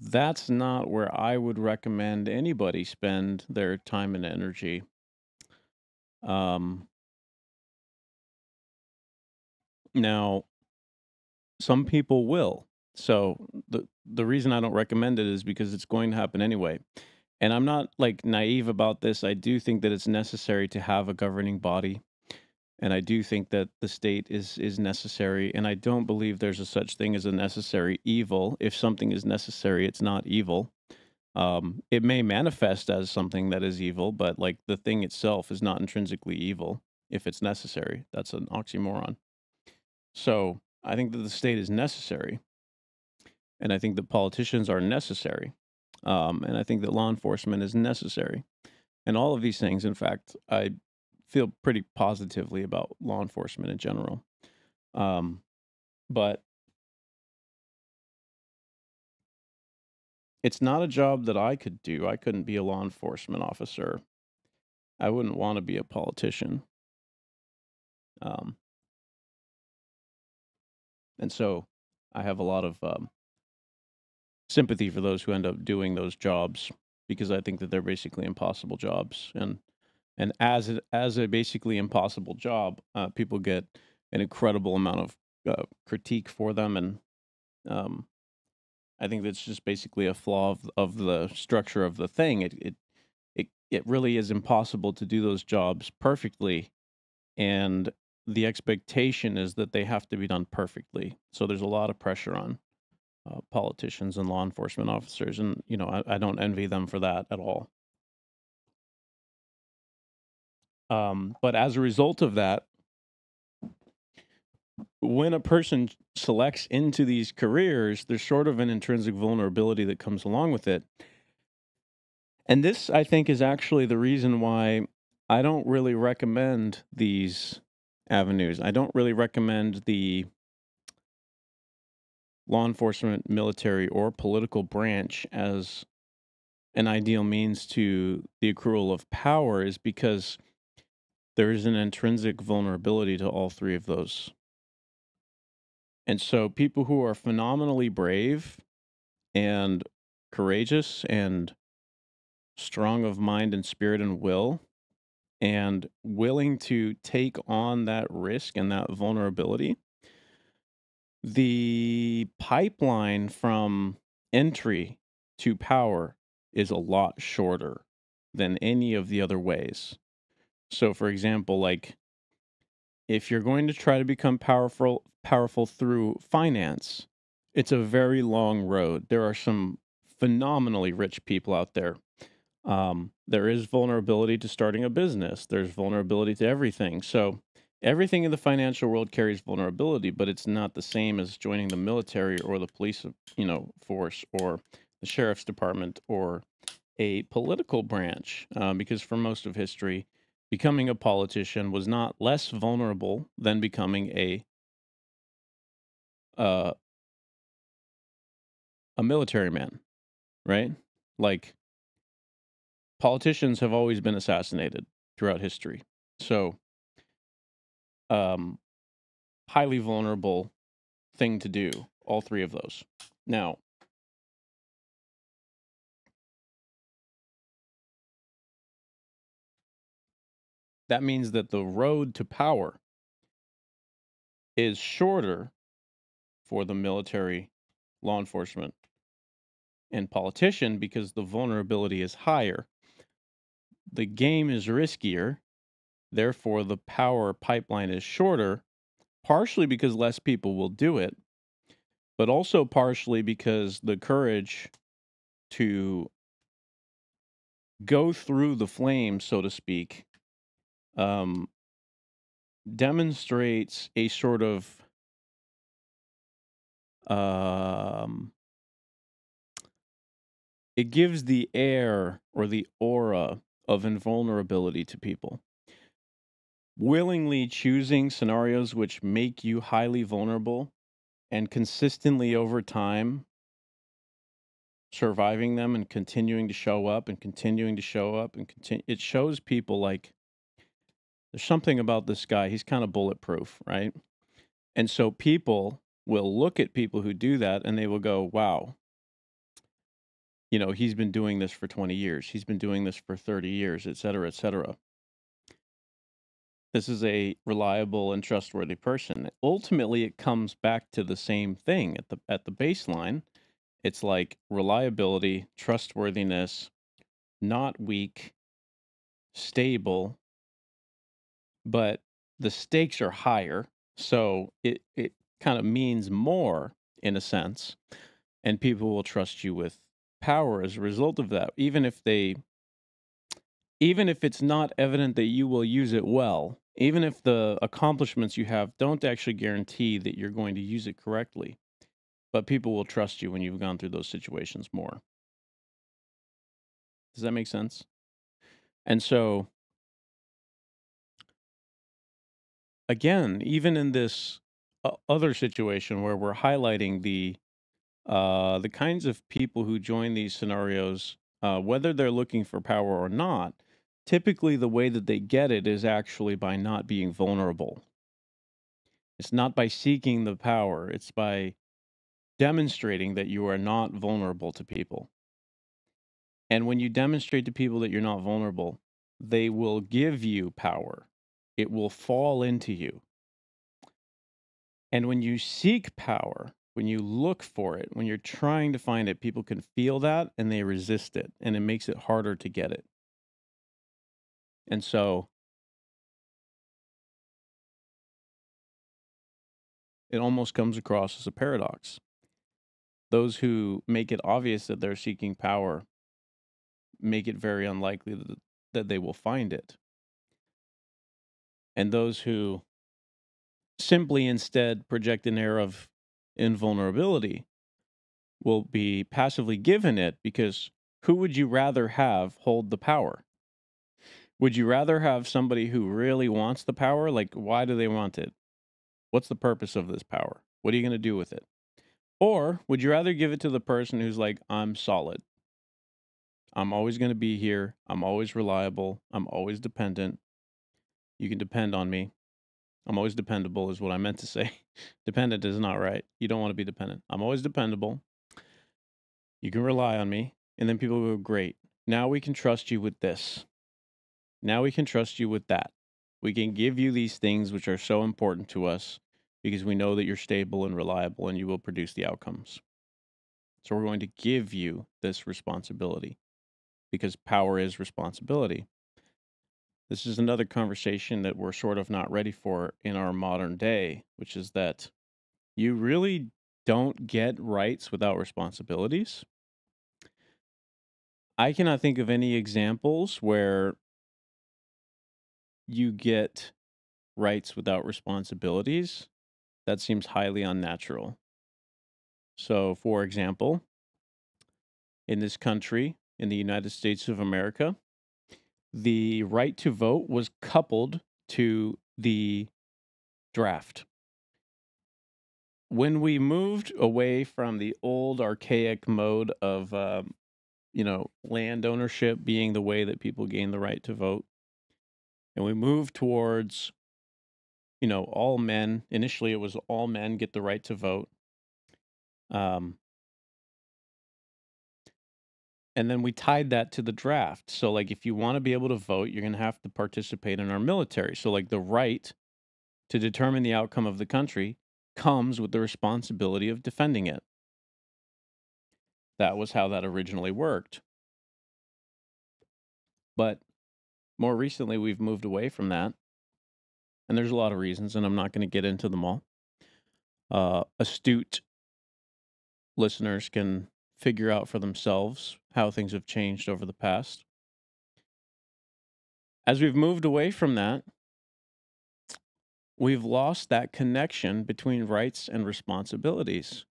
that's not where I would recommend anybody spend their time and energy. Um, Now, some people will. So the reason I don't recommend it is because it's going to happen anyway. And I'm not like naive about this. I do think that it's necessary to have a governing body, and I do think that the state is necessary, and I don't believe there's a such thing as a necessary evil. If something is necessary, it's not evil. It may manifest as something that is evil, but like the thing itself is not intrinsically evil if it's necessary. That's an oxymoron. So I think that the state is necessary, and I think that politicians are necessary, and I think that law enforcement is necessary, and all of these things. In fact, I feel pretty positively about law enforcement in general. Um, but it's not a job that I could do. I couldn't be a law enforcement officer. I wouldn't want to be a politician. Um, and so I have a lot of sympathy for those who end up doing those jobs because I think that they're basically impossible jobs. And as a basically impossible job, people get an incredible amount of critique for them, and um, I think that's just basically a flaw of the structure of the thing. It really is impossible to do those jobs perfectly, and the expectation is that they have to be done perfectly. So there's a lot of pressure on politicians and law enforcement officers, and I don't envy them for that at all. But as a result of that, when a person selects into these careers, there's sort of an intrinsic vulnerability that comes along with it. And this, I think, is actually the reason why I don't really recommend these avenues. I don't really recommend law enforcement, military, or political branch as an ideal means to the accrual of power is because there is an intrinsic vulnerability to all three of those. And so people who are phenomenally brave and courageous and strong of mind and spirit and will and willing to take on that risk and that vulnerability, the pipeline from entry to power is a lot shorter than any of the other ways. So for example, like if you're going to try to become powerful through finance, it's a very long road. There are some phenomenally rich people out there. There is vulnerability to starting a business. There's vulnerability to everything. So everything in the financial world carries vulnerability, but it's not the same as joining the military or the police, force or the sheriff's department or a political branch. Because for most of history, becoming a politician was not less vulnerable than becoming uh, a military man, right? Like politicians have always been assassinated throughout history. So, um, highly vulnerable thing to do, all three of those. Now, that means that the road to power is shorter for the military, law enforcement, and politician because the vulnerability is higher. The game is riskier, therefore, the power pipeline is shorter, partially because less people will do it, but also partially because the courage to go through the flames, so to speak, um, demonstrates a sort of um, it gives the air or the aura of invulnerability to people. Willingly choosing scenarios which make you highly vulnerable and consistently over time surviving them and continuing to show up and continuing to show up and continue, it shows people like there's something about this guy, he's kind of bulletproof, right? And so people will look at people who do that and they will go, wow, he's been doing this for 20 years. He's been doing this for 30 years, et cetera, et cetera. This is a reliable and trustworthy person. Ultimately, it comes back to the same thing at the baseline. It's like reliability, trustworthiness, not weak, stable, but the stakes are higher. So it kind of means more in a sense. And people will trust you with power as a result of that, even if it's not evident that you will use it well, even if the accomplishments you have don't actually guarantee that you're going to use it correctly, but people will trust you when you've gone through those situations more. Does that make sense? And so, again, even in this other situation where we're highlighting the kinds of people who join these scenarios, whether they're looking for power or not, typically the way that they get it is actually by not being vulnerable. It's not by seeking the power, it's by demonstrating that you are not vulnerable to people. And when you demonstrate to people that you're not vulnerable, they will give you power. It will fall into you. And when you seek power, when you look for it, when you're trying to find it, people can feel that and they resist it, and it makes it harder to get it. And so it almost comes across as a paradox. Those who make it obvious that they're seeking power make it very unlikely that they will find it. And those who simply instead project an air of invulnerability will be passively given it because who would you rather have hold the power? Would you rather have somebody who really wants the power? Like, why do they want it? What's the purpose of this power? What are you going to do with it? Or would you rather give it to the person who's like, I'm solid. I'm always going to be here. I'm always reliable. I'm always dependent. You can depend on me. I'm always dependable, is what I meant to say. Dependent is not right. You don't want to be dependent. I'm always dependable. You can rely on me. And then people go, great. Now we can trust you with this. Now we can trust you with that. We can give you these things which are so important to us because we know that you're stable and reliable and you will produce the outcomes. So we're going to give you this responsibility because power is responsibility. This is another conversation that we're sort of not ready for in our modern day, which is that you really don't get rights without responsibilities. I cannot think of any examples where you get rights without responsibilities. That seems highly unnatural. So, for example, in this country, in the United States of America, the right to vote was coupled to the draft. When we moved away from the old archaic mode of, land ownership being the way that people gain the right to vote, and we moved towards, all men, initially it was all men get the right to vote. Um, and then we tied that to the draft. So, like, if you want to be able to vote, you're going to have to participate in our military. So, like, the right to determine the outcome of the country comes with the responsibility of defending it. That was how that originally worked. But more recently, we've moved away from that. And there's a lot of reasons, and I'm not going to get into them all. Astute listeners can figure out for themselves how things have changed over the past. As we've moved away from that, we've lost that connection between rights and responsibilities.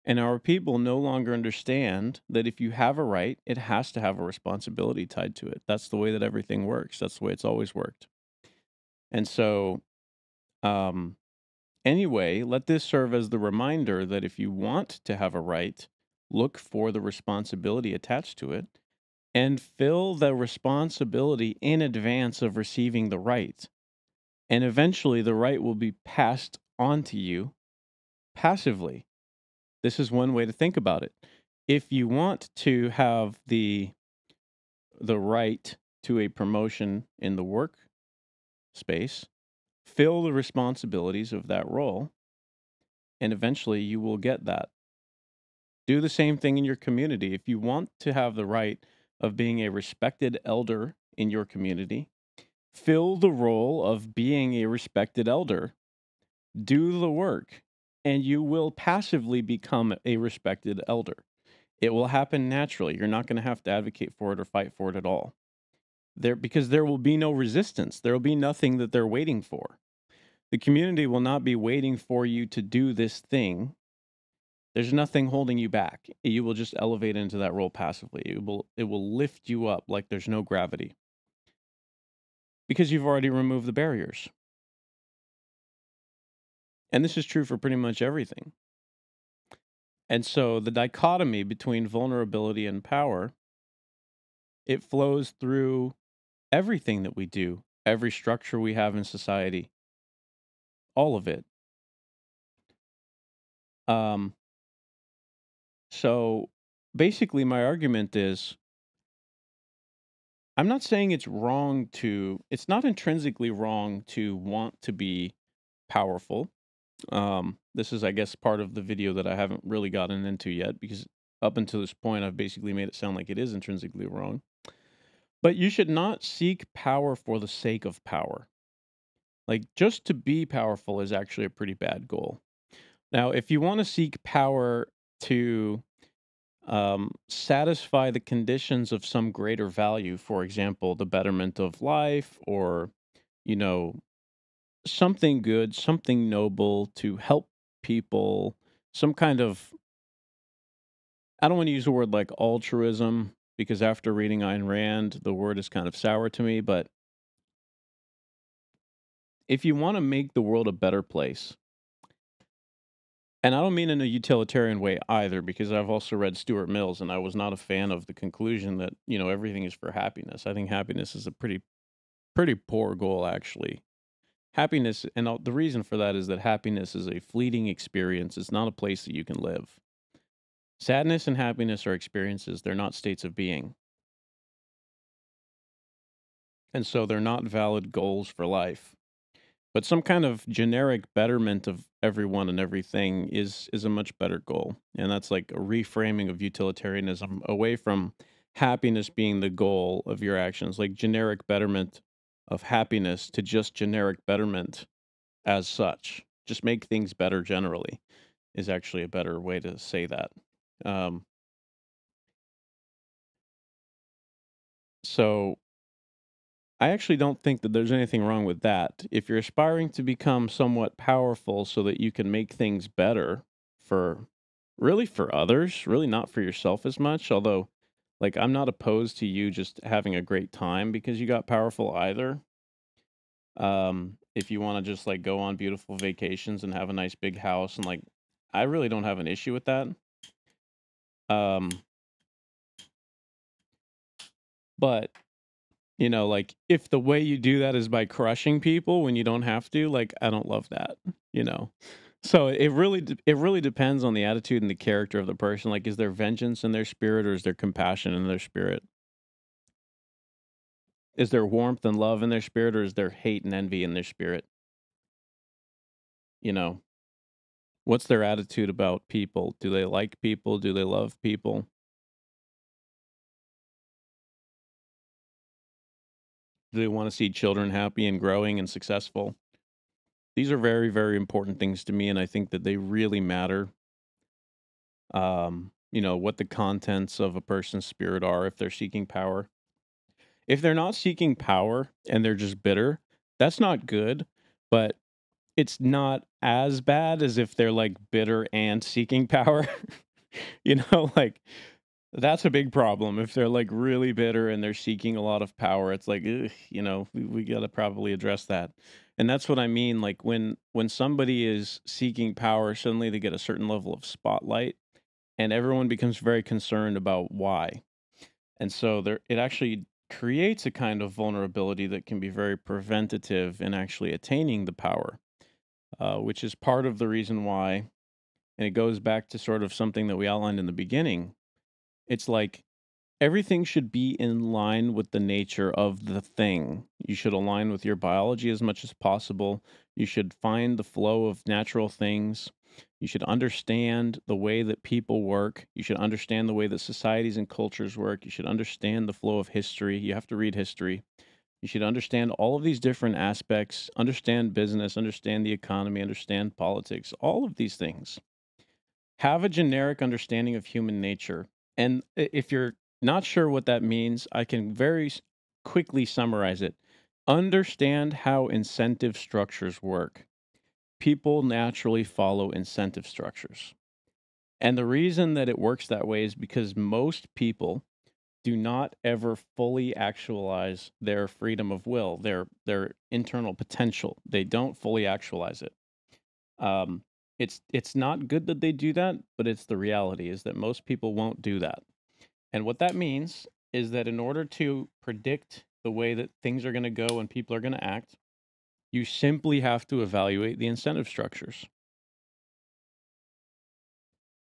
And our people no longer understand that if you have a right, it has to have a responsibility tied to it. That's the way that everything works. That's the way it's always worked. And so, anyway, let this serve as the reminder that if you want to have a right, look for the responsibility attached to it and fill the responsibility in advance of receiving the right. And eventually the right will be passed on to you passively. This is one way to think about it. If you want to have the right to a promotion in the work space, fill the responsibilities of that role, and eventually you will get that. Do the same thing in your community. If you want to have the right of being a respected elder in your community, fill the role of being a respected elder. Do the work, and you will passively become a respected elder. It will happen naturally. You're not going to have to advocate for it or fight for it at all. Because there will be no resistance. There will be nothing that they're waiting for. The community will not be waiting for you to do this thing. There's nothing holding you back. You will just elevate into that role passively. It will lift you up like there's no gravity. Because you've already removed the barriers. And this is true for pretty much everything. And so the dichotomy between vulnerability and power, it flows through everything that we do, every structure we have in society, all of it. So basically my argument is, I'm not saying it's not intrinsically wrong to want to be powerful. This is, I guess, part of the video that I haven't really gotten into yet, because up until this point, I've basically made it sound like it is intrinsically wrong. But you should not seek power for the sake of power. Like, just to be powerful is actually a pretty bad goal. Now, if you want to seek power to satisfy the conditions of some greater value, for example, the betterment of life, or, something good, something noble to help people, some kind of, I don't want to use the word like altruism, because after reading Ayn Rand, the word is kind of sour to me, but if you want to make the world a better place, And I don't mean in a utilitarian way either, because I've also read Stuart Mills, and I was not a fan of the conclusion that, everything is for happiness. I think happiness is a pretty poor goal, actually. Happiness, and the reason for that is that happiness is a fleeting experience. It's not a place that you can live. Sadness and happiness are experiences, they're not states of being. And so they're not valid goals for life. But some kind of generic betterment of everyone and everything is a much better goal. And that's like a reframing of utilitarianism away from happiness being the goal of your actions, like generic betterment of happiness to just generic betterment as such. Just make things better generally is actually a better way to say that. Um, so I actually don't think that there's anything wrong with that. If you're aspiring to become somewhat powerful so that you can make things better for really for others, really not for yourself as much, although like I'm not opposed to you just having a great time because you got powerful either. If you want to just like go on beautiful vacations and have a nice big house and like I really don't have an issue with that. Um, but like if the way you do that is by crushing people when you don't have to, like I don't love that, you know. So it really depends on the attitude and the character of the person. Like, is there vengeance in their spirit or is there compassion in their spirit? Is there warmth and love in their spirit or is there hate and envy in their spirit? You know, what's their attitude about people? Do they like people? Do they love people? Do they want to see children happy and growing and successful? These are very, very important things to me, and I think that they really matter. What the contents of a person's spirit are if they're seeking power. If they're not seeking power and they're just bitter, that's not good, but it's not as bad as if they're like bitter and seeking power. Like that's a big problem. If they're like really bitter and they're seeking a lot of power, it's like, ugh, we got to probably address that. And that's what I mean. Like when somebody is seeking power, suddenly they get a certain level of spotlight and everyone becomes very concerned about why. And so it actually creates a kind of vulnerability that can be very preventative in actually attaining the power, which is part of the reason why. And it goes back to sort of something that we outlined in the beginning. It's like everything should be in line with the nature of the thing. You should align with your biology as much as possible. You should find the flow of natural things. You should understand the way that people work. You should understand the way that societies and cultures work. You should understand the flow of history. You have to read history. You should understand all of these different aspects, understand business, understand the economy, understand politics, all of these things. Have a generic understanding of human nature. And if you're not sure what that means, I can very quickly summarize it. Understand how incentive structures work. People naturally follow incentive structures. And the reason that it works that way is because most people do not ever fully actualize their freedom of will, their internal potential. They don't fully actualize it. Um, it's not good that they do that, but it's the reality is that most people won't do that. And what that means is that in order to predict the way that things are going to go and people are going to act, you simply have to evaluate the incentive structures.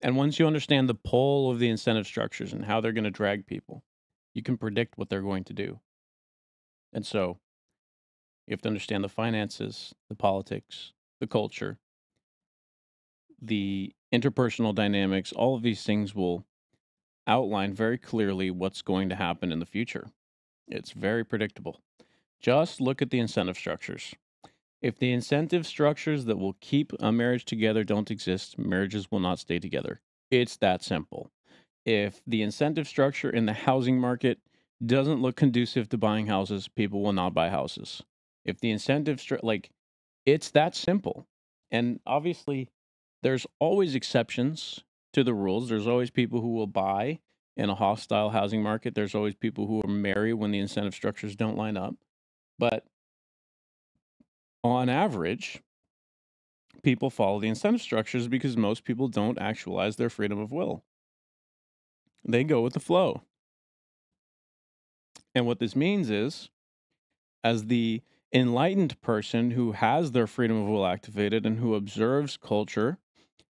And once you understand the pull of the incentive structures and how they're going to drag people, you can predict what they're going to do. And so you have to understand the finances, the politics, the culture, the interpersonal dynamics. All of these things will outline very clearly what's going to happen in the future. It's very predictable. Just look at the incentive structures. If the incentive structures that will keep a marriage together don't exist, marriages will not stay together. It's that simple. If the incentive structure in the housing market doesn't look conducive to buying houses, people will not buy houses. If the like, it's that simple. And obviously, there's always exceptions to the rules. There's always people who will buy in a hostile housing market. There's always people who will marry when the incentive structures don't line up. But on average, people follow the incentive structures because most people don't actualize their freedom of will. They go with the flow. And what this means is, as the enlightened person who has their freedom of will activated and who observes culture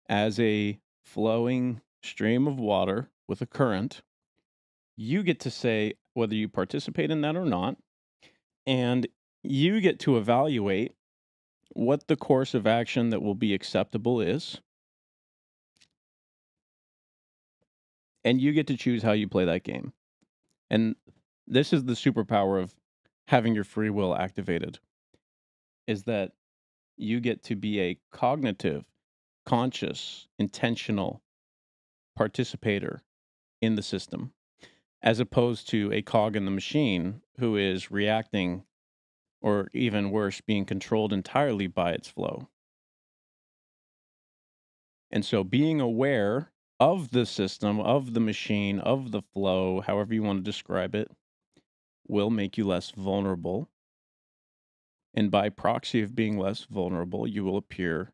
as a flowing stream of water with a current, you get to say whether you participate in that or not. And you get to evaluate what the course of action that will be acceptable is. And you get to choose how you play that game. And this is the superpower of having your free will activated, is that you get to be a cognitive, conscious, intentional participator in the system, as opposed to a cog in the machine who is reacting, or even worse, being controlled entirely by its flow. And so being aware of the system, of the machine, of the flow, however you want to describe it, will make you less vulnerable. And by proxy of being less vulnerable, you will appear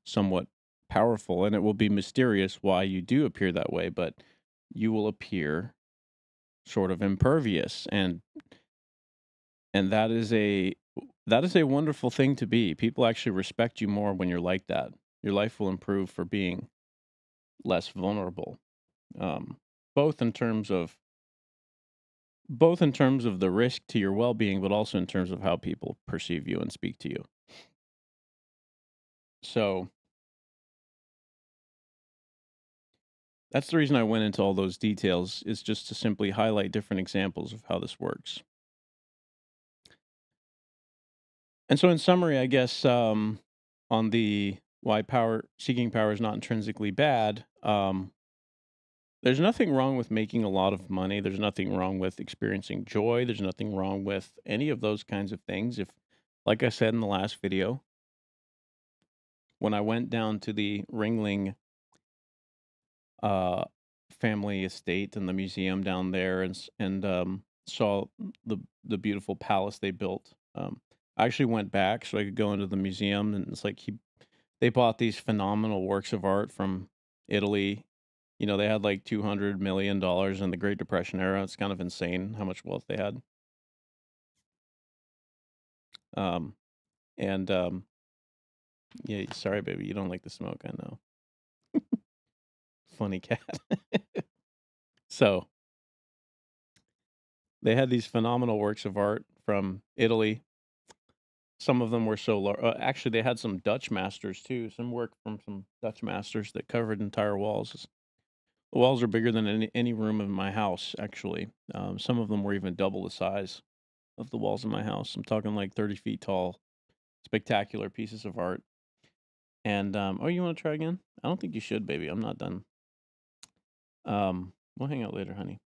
somewhat powerful, and it will be mysterious why you do appear that way, but you will appear sort of impervious, and that is a wonderful thing to be. People actually respect you more when you're like that. Your life will improve for being less vulnerable, um, both in terms of the risk to your well-being, but also in terms of how people perceive you and speak to you. So that's the reason I went into all those details, is just to simply highlight different examples of how this works. And so in summary, I guess, on the why seeking power is not intrinsically bad, there's nothing wrong with making a lot of money. There's nothing wrong with experiencing joy. There's nothing wrong with any of those kinds of things. If, like I said in the last video, when I went down to the Ringling uh, family estate and the museum down there, and saw the beautiful palace they built, I actually went back so I could go into the museum, and it's like they bought these phenomenal works of art from Italy. You know, they had like $200 million in the Great Depression era. It's kind of insane how much wealth they had. Um, and yeah, sorry, baby, you don't like the smoke. I know. Funny cat. So they had these phenomenal works of art from Italy. Some of them were so large. Actually, they had some Dutch masters too. Some work from some Dutch masters that covered entire walls. The walls are bigger than any room in my house, actually. Some of them were even double the size of the walls in my house. I'm talking like 30 feet tall, spectacular pieces of art. And oh, you want to try again? I don't think you should, baby. I'm not done. We'll hang out later, honey.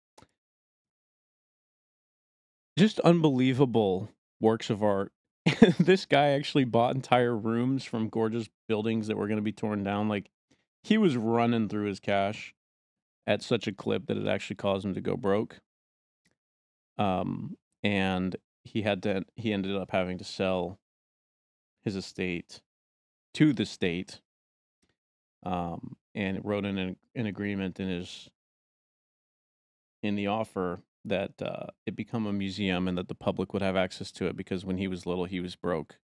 Just unbelievable works of art. This guy actually bought entire rooms from gorgeous buildings that were going to be torn down. Like, he was running through his cash at such a clip that it actually caused him to go broke. And he ended up having to sell his estate to the state, and wrote in an agreement in the offer that it become a museum and that the public would have access to it, because when he was little, he was broke,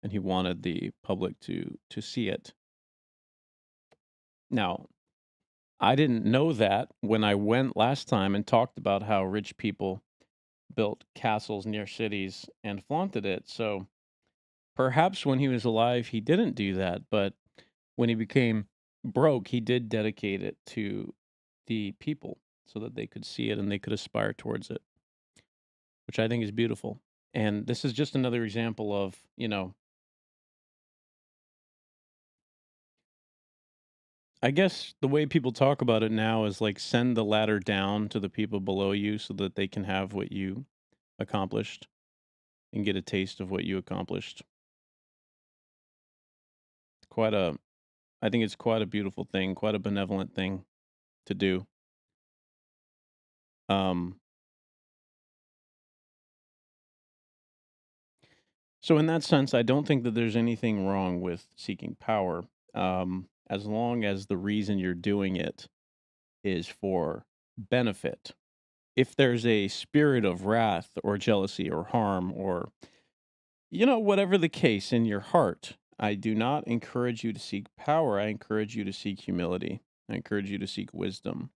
and he wanted the public to see it. Now, I didn't know that when I went last time and talked about how rich people built castles near cities and flaunted it. So perhaps when he was alive, he didn't do that, but when he became broke, he did dedicate it to the people so that they could see it and they could aspire towards it, which I think is beautiful. And this is just another example of, I guess the way people talk about it now is like send the ladder down to the people below you so that they can have what you accomplished and get a taste of what you accomplished. Quite a, I think it's quite a beautiful thing, quite a benevolent thing to do. Um, So in that sense, I don't think that there's anything wrong with seeking power, as long as the reason you're doing it is for benefit. If there's a spirit of wrath or jealousy or harm or, whatever the case in your heart, I do not encourage you to seek power. I encourage you to seek humility. I encourage you to seek wisdom.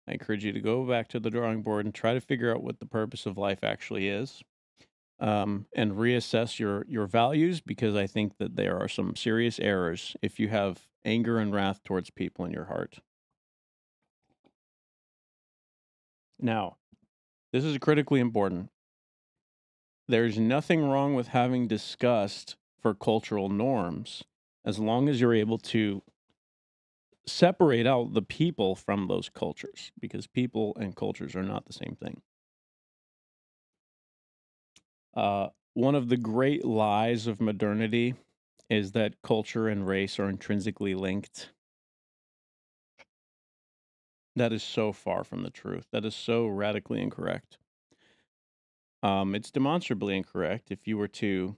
I encourage you to go back to the drawing board and try to figure out what the purpose of life actually is, and reassess your values, because I think that there are some serious errors if you have anger and wrath towards people in your heart. Now, this is critically important. There's nothing wrong with having disgust for cultural norms as long as you're able to separate out the people from those cultures, because people and cultures are not the same thing. One of the great lies of modernity is that culture and race are intrinsically linked. That is so far from the truth. That is so radically incorrect. It's demonstrably incorrect. If you were to,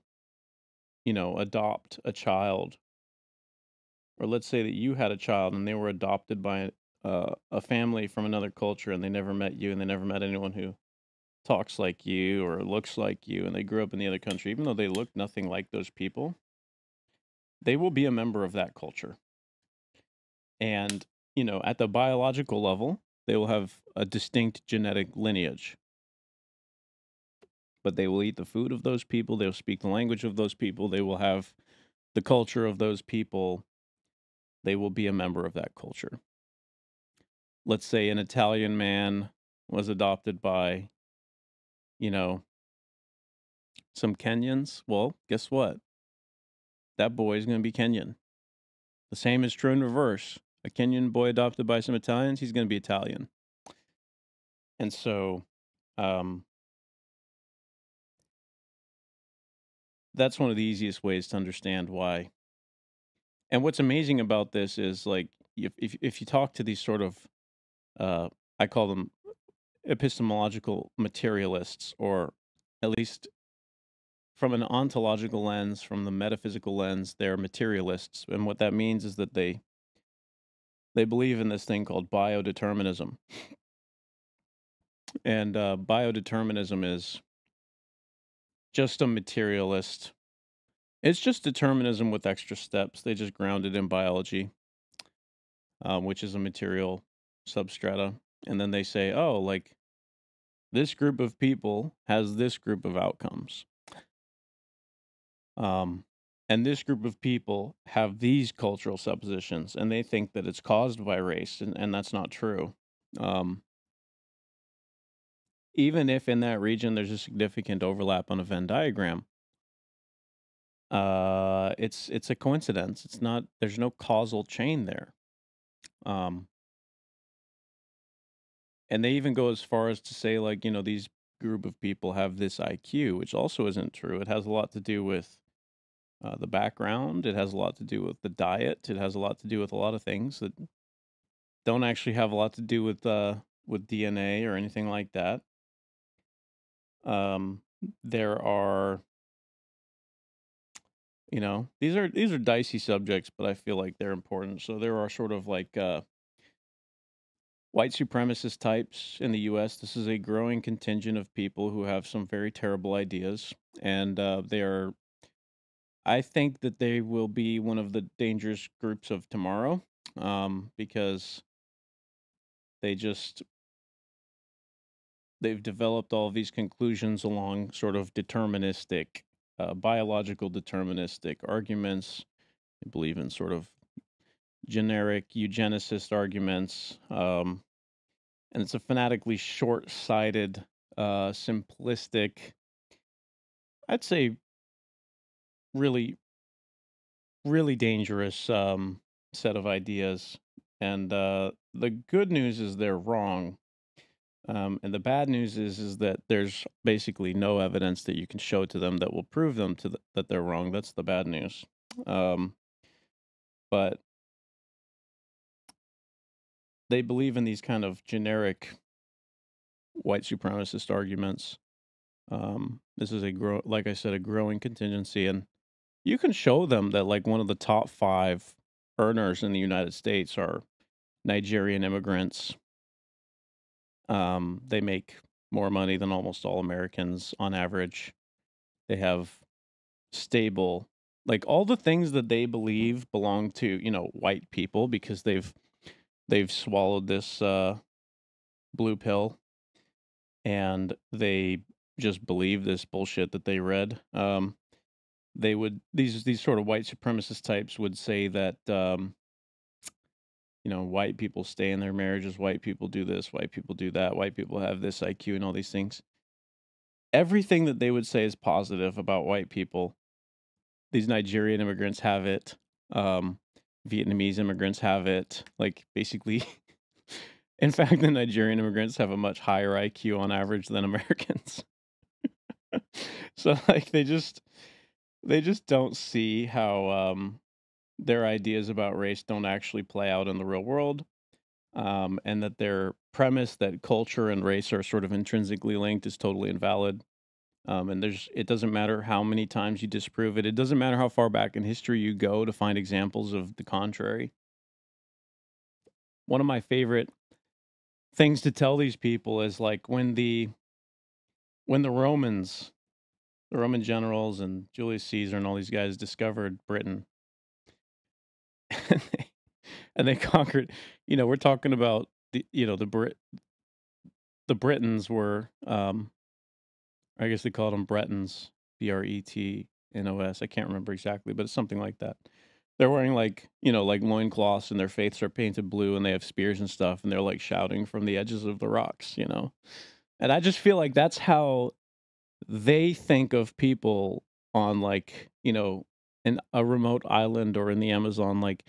adopt a child, or let's say that you had a child and they were adopted by a family from another culture, and they never met you and they never met anyone who talks like you or looks like you, and they grew up in the other country, even though they look nothing like those people, they will be a member of that culture. And, at the biological level, they will have a distinct genetic lineage, but they will eat the food of those people. They'll speak the language of those people. They will have the culture of those people. They will be a member of that culture. Let's say an Italian man was adopted by, you know, some Kenyans. Well, guess what? That boy is going to be Kenyan. The same is true in reverse. A Kenyan boy adopted by some Italians, he's going to be Italian. And so, um, that's one of the easiest ways to understand why. And what's amazing about this is, like, if you talk to these sort of, I call them epistemological materialists, or at least from an ontological lens, from the metaphysical lens, they're materialists. And what that means is that they believe in this thing called biodeterminism. And biodeterminism is just a materialist. It's just determinism with extra steps. They just ground it in biology, which is a material substrata. And then they say, oh, like, this group of people has this group of outcomes. Um, and this group of people have these cultural suppositions, and they think that it's caused by race, and that's not true. Um, Even if in that region there's a significant overlap on a Venn diagram, it's a coincidence. It's not. There's no causal chain there. Um, and they even go as far as to say, like, these group of people have this IQ, which also isn't true. It has a lot to do with the background. It has a lot to do with the diet. It has a lot to do with a lot of things that don't actually have a lot to do with DNA or anything like that. Um, there are, these are dicey subjects, but I feel like they're important. So there are sort of like white supremacist types in the U.S. This is a growing contingent of people who have some very terrible ideas, and they are. I think that they will be one of the dangerous groups of tomorrow, because they just they've developed all these conclusions along sort of deterministic, biological deterministic arguments. I believe in sort of generic eugenicist arguments, and it's a fanatically short-sighted, simplistic, I'd say, really, really dangerous set of ideas. And the good news is they're wrong. And the bad news is that there's basically no evidence that you can show to them that will prove them that they're wrong. That's the bad news. Um, but they believe in these kind of generic white supremacist arguments, This is like I said, a growing contingency, and you can show them that like one of the top 5 earners in the United States are Nigerian immigrants. They make more money than almost all Americans on average. They have stable, like all the things that they believe belong to, white people because they've swallowed this blue pill, and they just believe this bullshit that they read. They would these sort of white supremacist types would say that white people stay in their marriages, white people do this, white people do that, white people have this IQ and all these things. Everything that they would say is positive about white people. These Nigerian immigrants have it. Um, Vietnamese immigrants have it. Like basically, in fact, the Nigerian immigrants have a much higher IQ on average than Americans. So like they just don't see how their ideas about race don't actually play out in the real world, and that their premise that culture and race are sort of intrinsically linked is totally invalid. And it doesn't matter how many times you disprove it. It doesn't matter how far back in history you go to find examples of the contrary. One of my favorite things to tell these people is like when the Roman generals and Julius Caesar and all these guys discovered Britain, and they conquered. We're talking about the Britons were, I guess they called them Bretons, Bretnos. I can't remember exactly, but it's something like that. They're wearing like loincloths, and their faces are painted blue, and they have spears and stuff, and they're like shouting from the edges of the rocks. And I just feel like that's how they think of people on like, in a remote island or in the Amazon. Like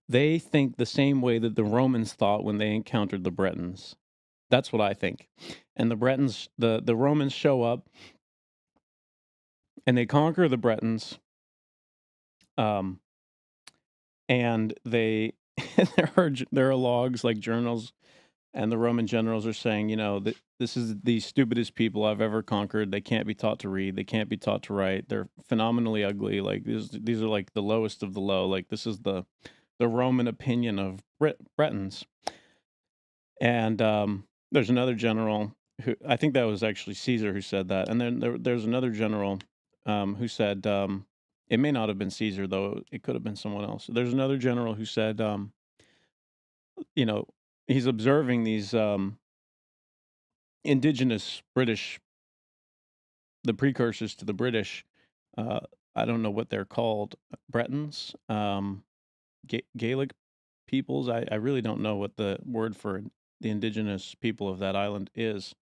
they think the same way that the Romans thought when they encountered the Bretons. That's what I think. And the Romans show up and they conquer the Bretons. Um, and there are logs like journals, and the Roman generals are saying, that this is the stupidest people I've ever conquered. They can't be taught to read. They can't be taught to write. They're phenomenally ugly. Like these are like the lowest of the low. Like this is the Roman opinion of Bretons. And there's another general who, I think that was actually Caesar who said that. And then there's another general who said, it may not have been Caesar though. It could have been someone else. There's another general who said, you know, he's observing these indigenous British, the precursors to the British. Uh, I don't know what they're called, Bretons, Gaelic peoples. I really don't know what the word for the indigenous people of that island is.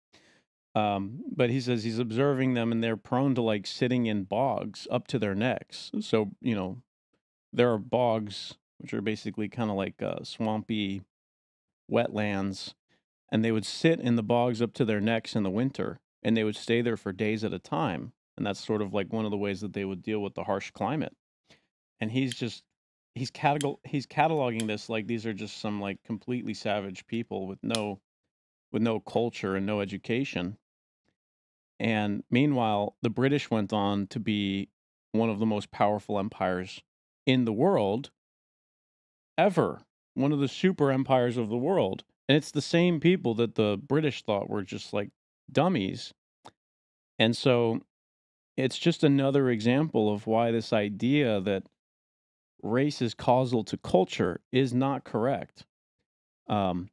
But he says he's observing them, and they're prone to like sitting in bogs up to their necks. So there are bogs, which are basically kind of like swampy wetlands, and they would sit in the bogs up to their necks in the winter, and they would stay there for days at a time. And that's sort of like one of the ways that they would deal with the harsh climate. And he's cataloging this like these are just some like completely savage people with no culture and no education. And meanwhile, the British went on to be one of the most powerful empires in the world ever, one of the super empires of the world. And it's the same people that the British thought were just like dummies. And so it's just another example of why this idea that race is causal to culture is not correct. Um,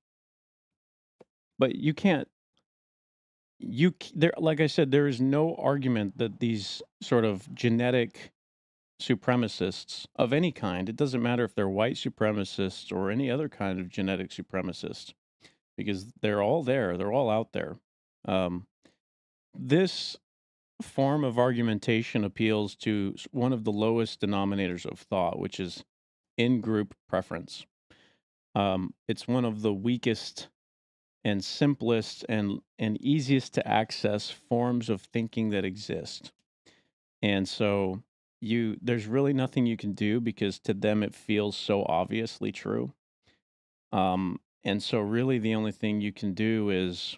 but you can't, there, like I said, there is no argument that these sort of genetic supremacists of any kind, it doesn't matter if they're white supremacists or any other kind of genetic supremacist, because they're all there, they're all out there. Um, this form of argumentation appeals to one of the lowest denominators of thought, which is in group preference. It's one of the weakest and simplest and easiest to access forms of thinking that exist. And so there's really nothing you can do because to them it feels so obviously true. And so really the only thing you can do is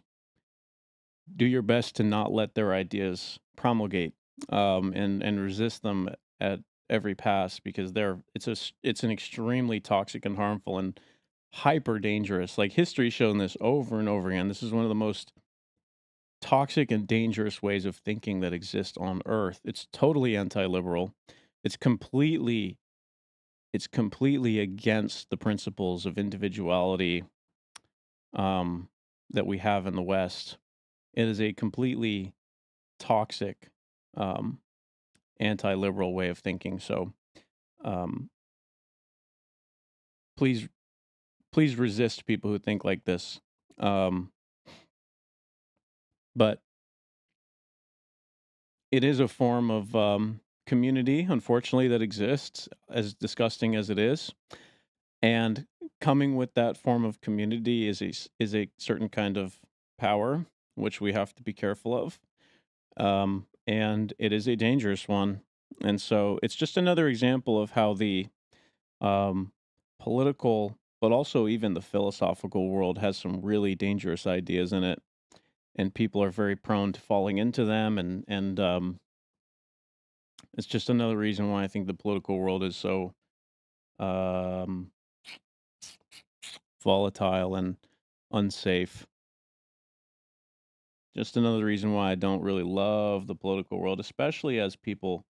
do your best to not let their ideas promulgate, and resist them at every pass, because it's an extremely toxic and harmful and hyper dangerous. Like, history's shown this over and over again. This is one of the most toxic and dangerous ways of thinking that exist on earth. It's totally anti-liberal. It's completely it's completely against the principles of individuality, um, that we have in the West. It is a completely toxic, um, anti-liberal way of thinking. So, um, please, please resist people who think like this. Um, but it is a form of community, unfortunately, that exists, as disgusting as it is. And coming with that form of community is a certain kind of power, which we have to be careful of. And it is a dangerous one. And so it's just another example of how the um, political, but also even the philosophical world has some really dangerous ideas in it, and people are very prone to falling into them. And it's just another reason why I think the political world is so um, volatile and unsafe. Just another reason why I don't really love the political world, especially as people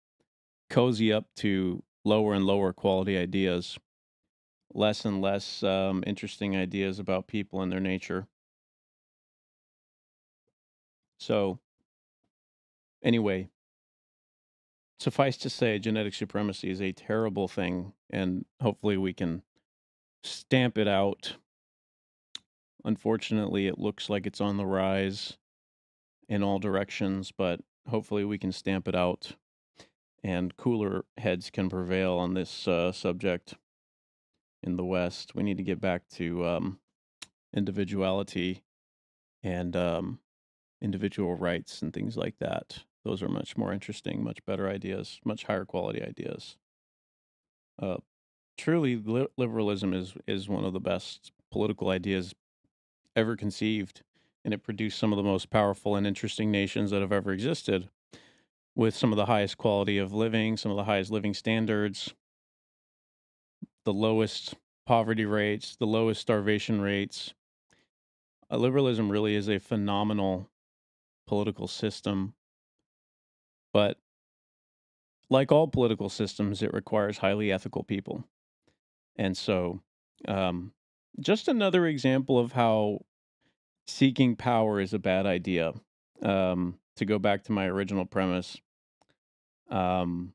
cozy up to lower and lower quality ideas, less and less interesting ideas about people and their nature. So, anyway, suffice to say, genetic supremacy is a terrible thing, and hopefully we can stamp it out. Unfortunately, it looks like it's on the rise in all directions, but hopefully we can stamp it out and cooler heads can prevail on this subject in the West. We need to get back to individuality and individual rights and things like that. Those are much more interesting, much better ideas, much higher quality ideas. Uh, Truly, liberalism is one of the best political ideas ever conceived, and it produced some of the most powerful and interesting nations that have ever existed, with some of the highest quality of living, some of the highest living standards, the lowest poverty rates, the lowest starvation rates. Liberalism really is a phenomenal political system, but like all political systems, it requires highly ethical people. And so, um, just another example of how seeking power is a bad idea. To go back to my original premise, um,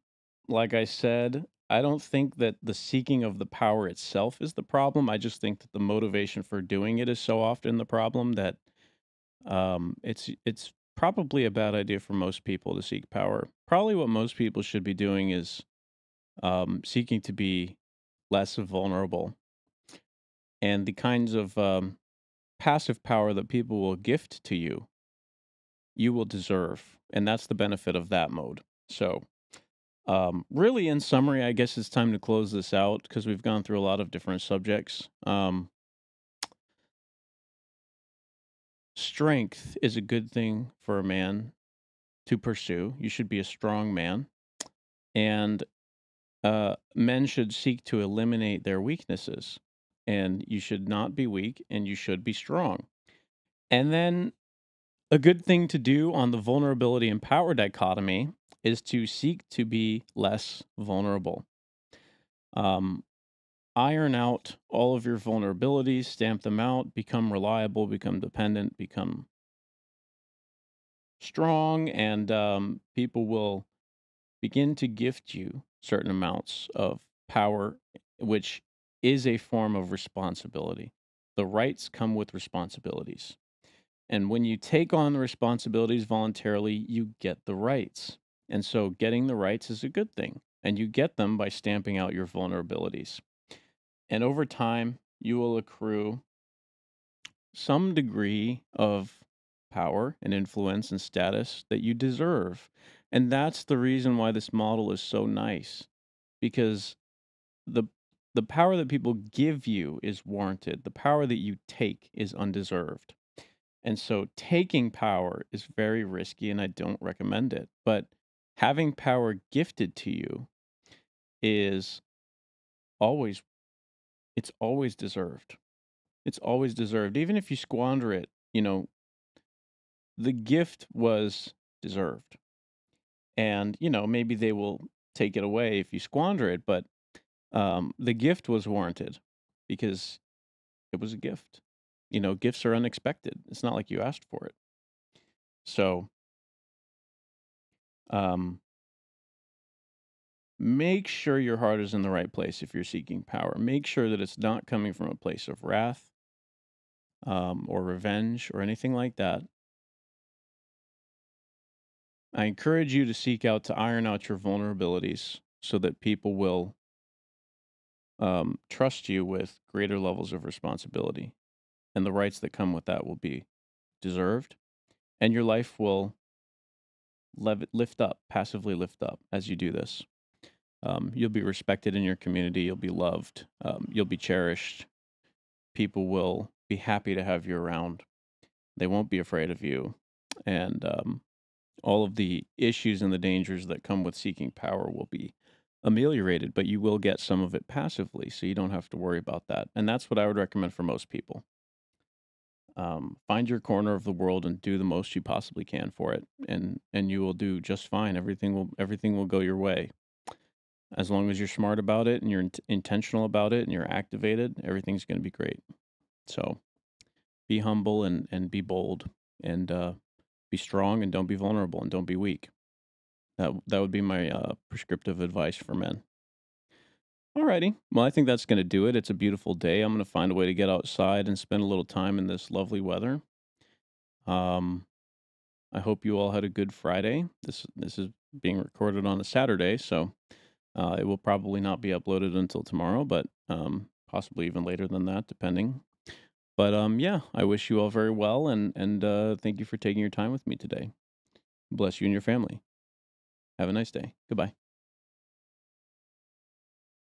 like I said, I don't think that the seeking of the power itself is the problem. I just think that the motivation for doing it is so often the problem that it's probably a bad idea for most people to seek power. Probably what most people should be doing is seeking to be less vulnerable, and the kinds of passive power that people will gift to you, you will deserve, and that's the benefit of that mode. So, really, in summary, I guess it's time to close this out because we've gone through a lot of different subjects. Strength is a good thing for a man to pursue. You should be a strong man, and men should seek to eliminate their weaknesses. And you should not be weak, and you should be strong. And then a good thing to do on the vulnerability and power dichotomy is to seek to be less vulnerable. Um, Iron out all of your vulnerabilities, stamp them out, become reliable, become dependent, become strong, and people will begin to gift you certain amounts of power, which is a form of responsibility. The rights come with responsibilities. And when you take on the responsibilities voluntarily, you get the rights. And so getting the rights is a good thing. And you get them by stamping out your vulnerabilities. And over time, you will accrue some degree of power and influence and status that you deserve. And that's the reason why this model is so nice, because the the power that people give you is warranted. The power that you take is undeserved. And so taking power is very risky and I don't recommend it. But having power gifted to you is always it's always deserved. It's always deserved. Even if you squander it, the gift was deserved. And, maybe they will take it away if you squander it, but the gift was warranted because it was a gift. Gifts are unexpected. It's not like you asked for it. So, um, make sure your heart is in the right place if you're seeking power. Make sure that it's not coming from a place of wrath, or revenge or anything like that. I encourage you to seek out to iron out your vulnerabilities so that people will trust you with greater levels of responsibility. And the rights that come with that will be deserved. And your life will lift up, passively lift up as you do this. You'll be respected in your community. You'll be loved. You'll be cherished. People will be happy to have you around. They won't be afraid of you. And all of the issues and the dangers that come with seeking power will be ameliorated, but you will get some of it passively. So you don't have to worry about that. And that's what I would recommend for most people. Find your corner of the world and do the most you possibly can for it, and you will do just fine. Everything will go your way as long as you're smart about it and you're intentional about it and you're activated. Everything's going to be great. So be humble and be bold and be strong and don't be vulnerable and don't be weak. That would be my prescriptive advice for men. Alrighty. Well, I think that's going to do it. It's a beautiful day. I'm going to find a way to get outside and spend a little time in this lovely weather. Um, I hope you all had a good Friday. This is being recorded on a Saturday, so it will probably not be uploaded until tomorrow, but possibly even later than that, depending. But yeah, I wish you all very well, and thank you for taking your time with me today. Bless you and your family. Have a nice day. Goodbye.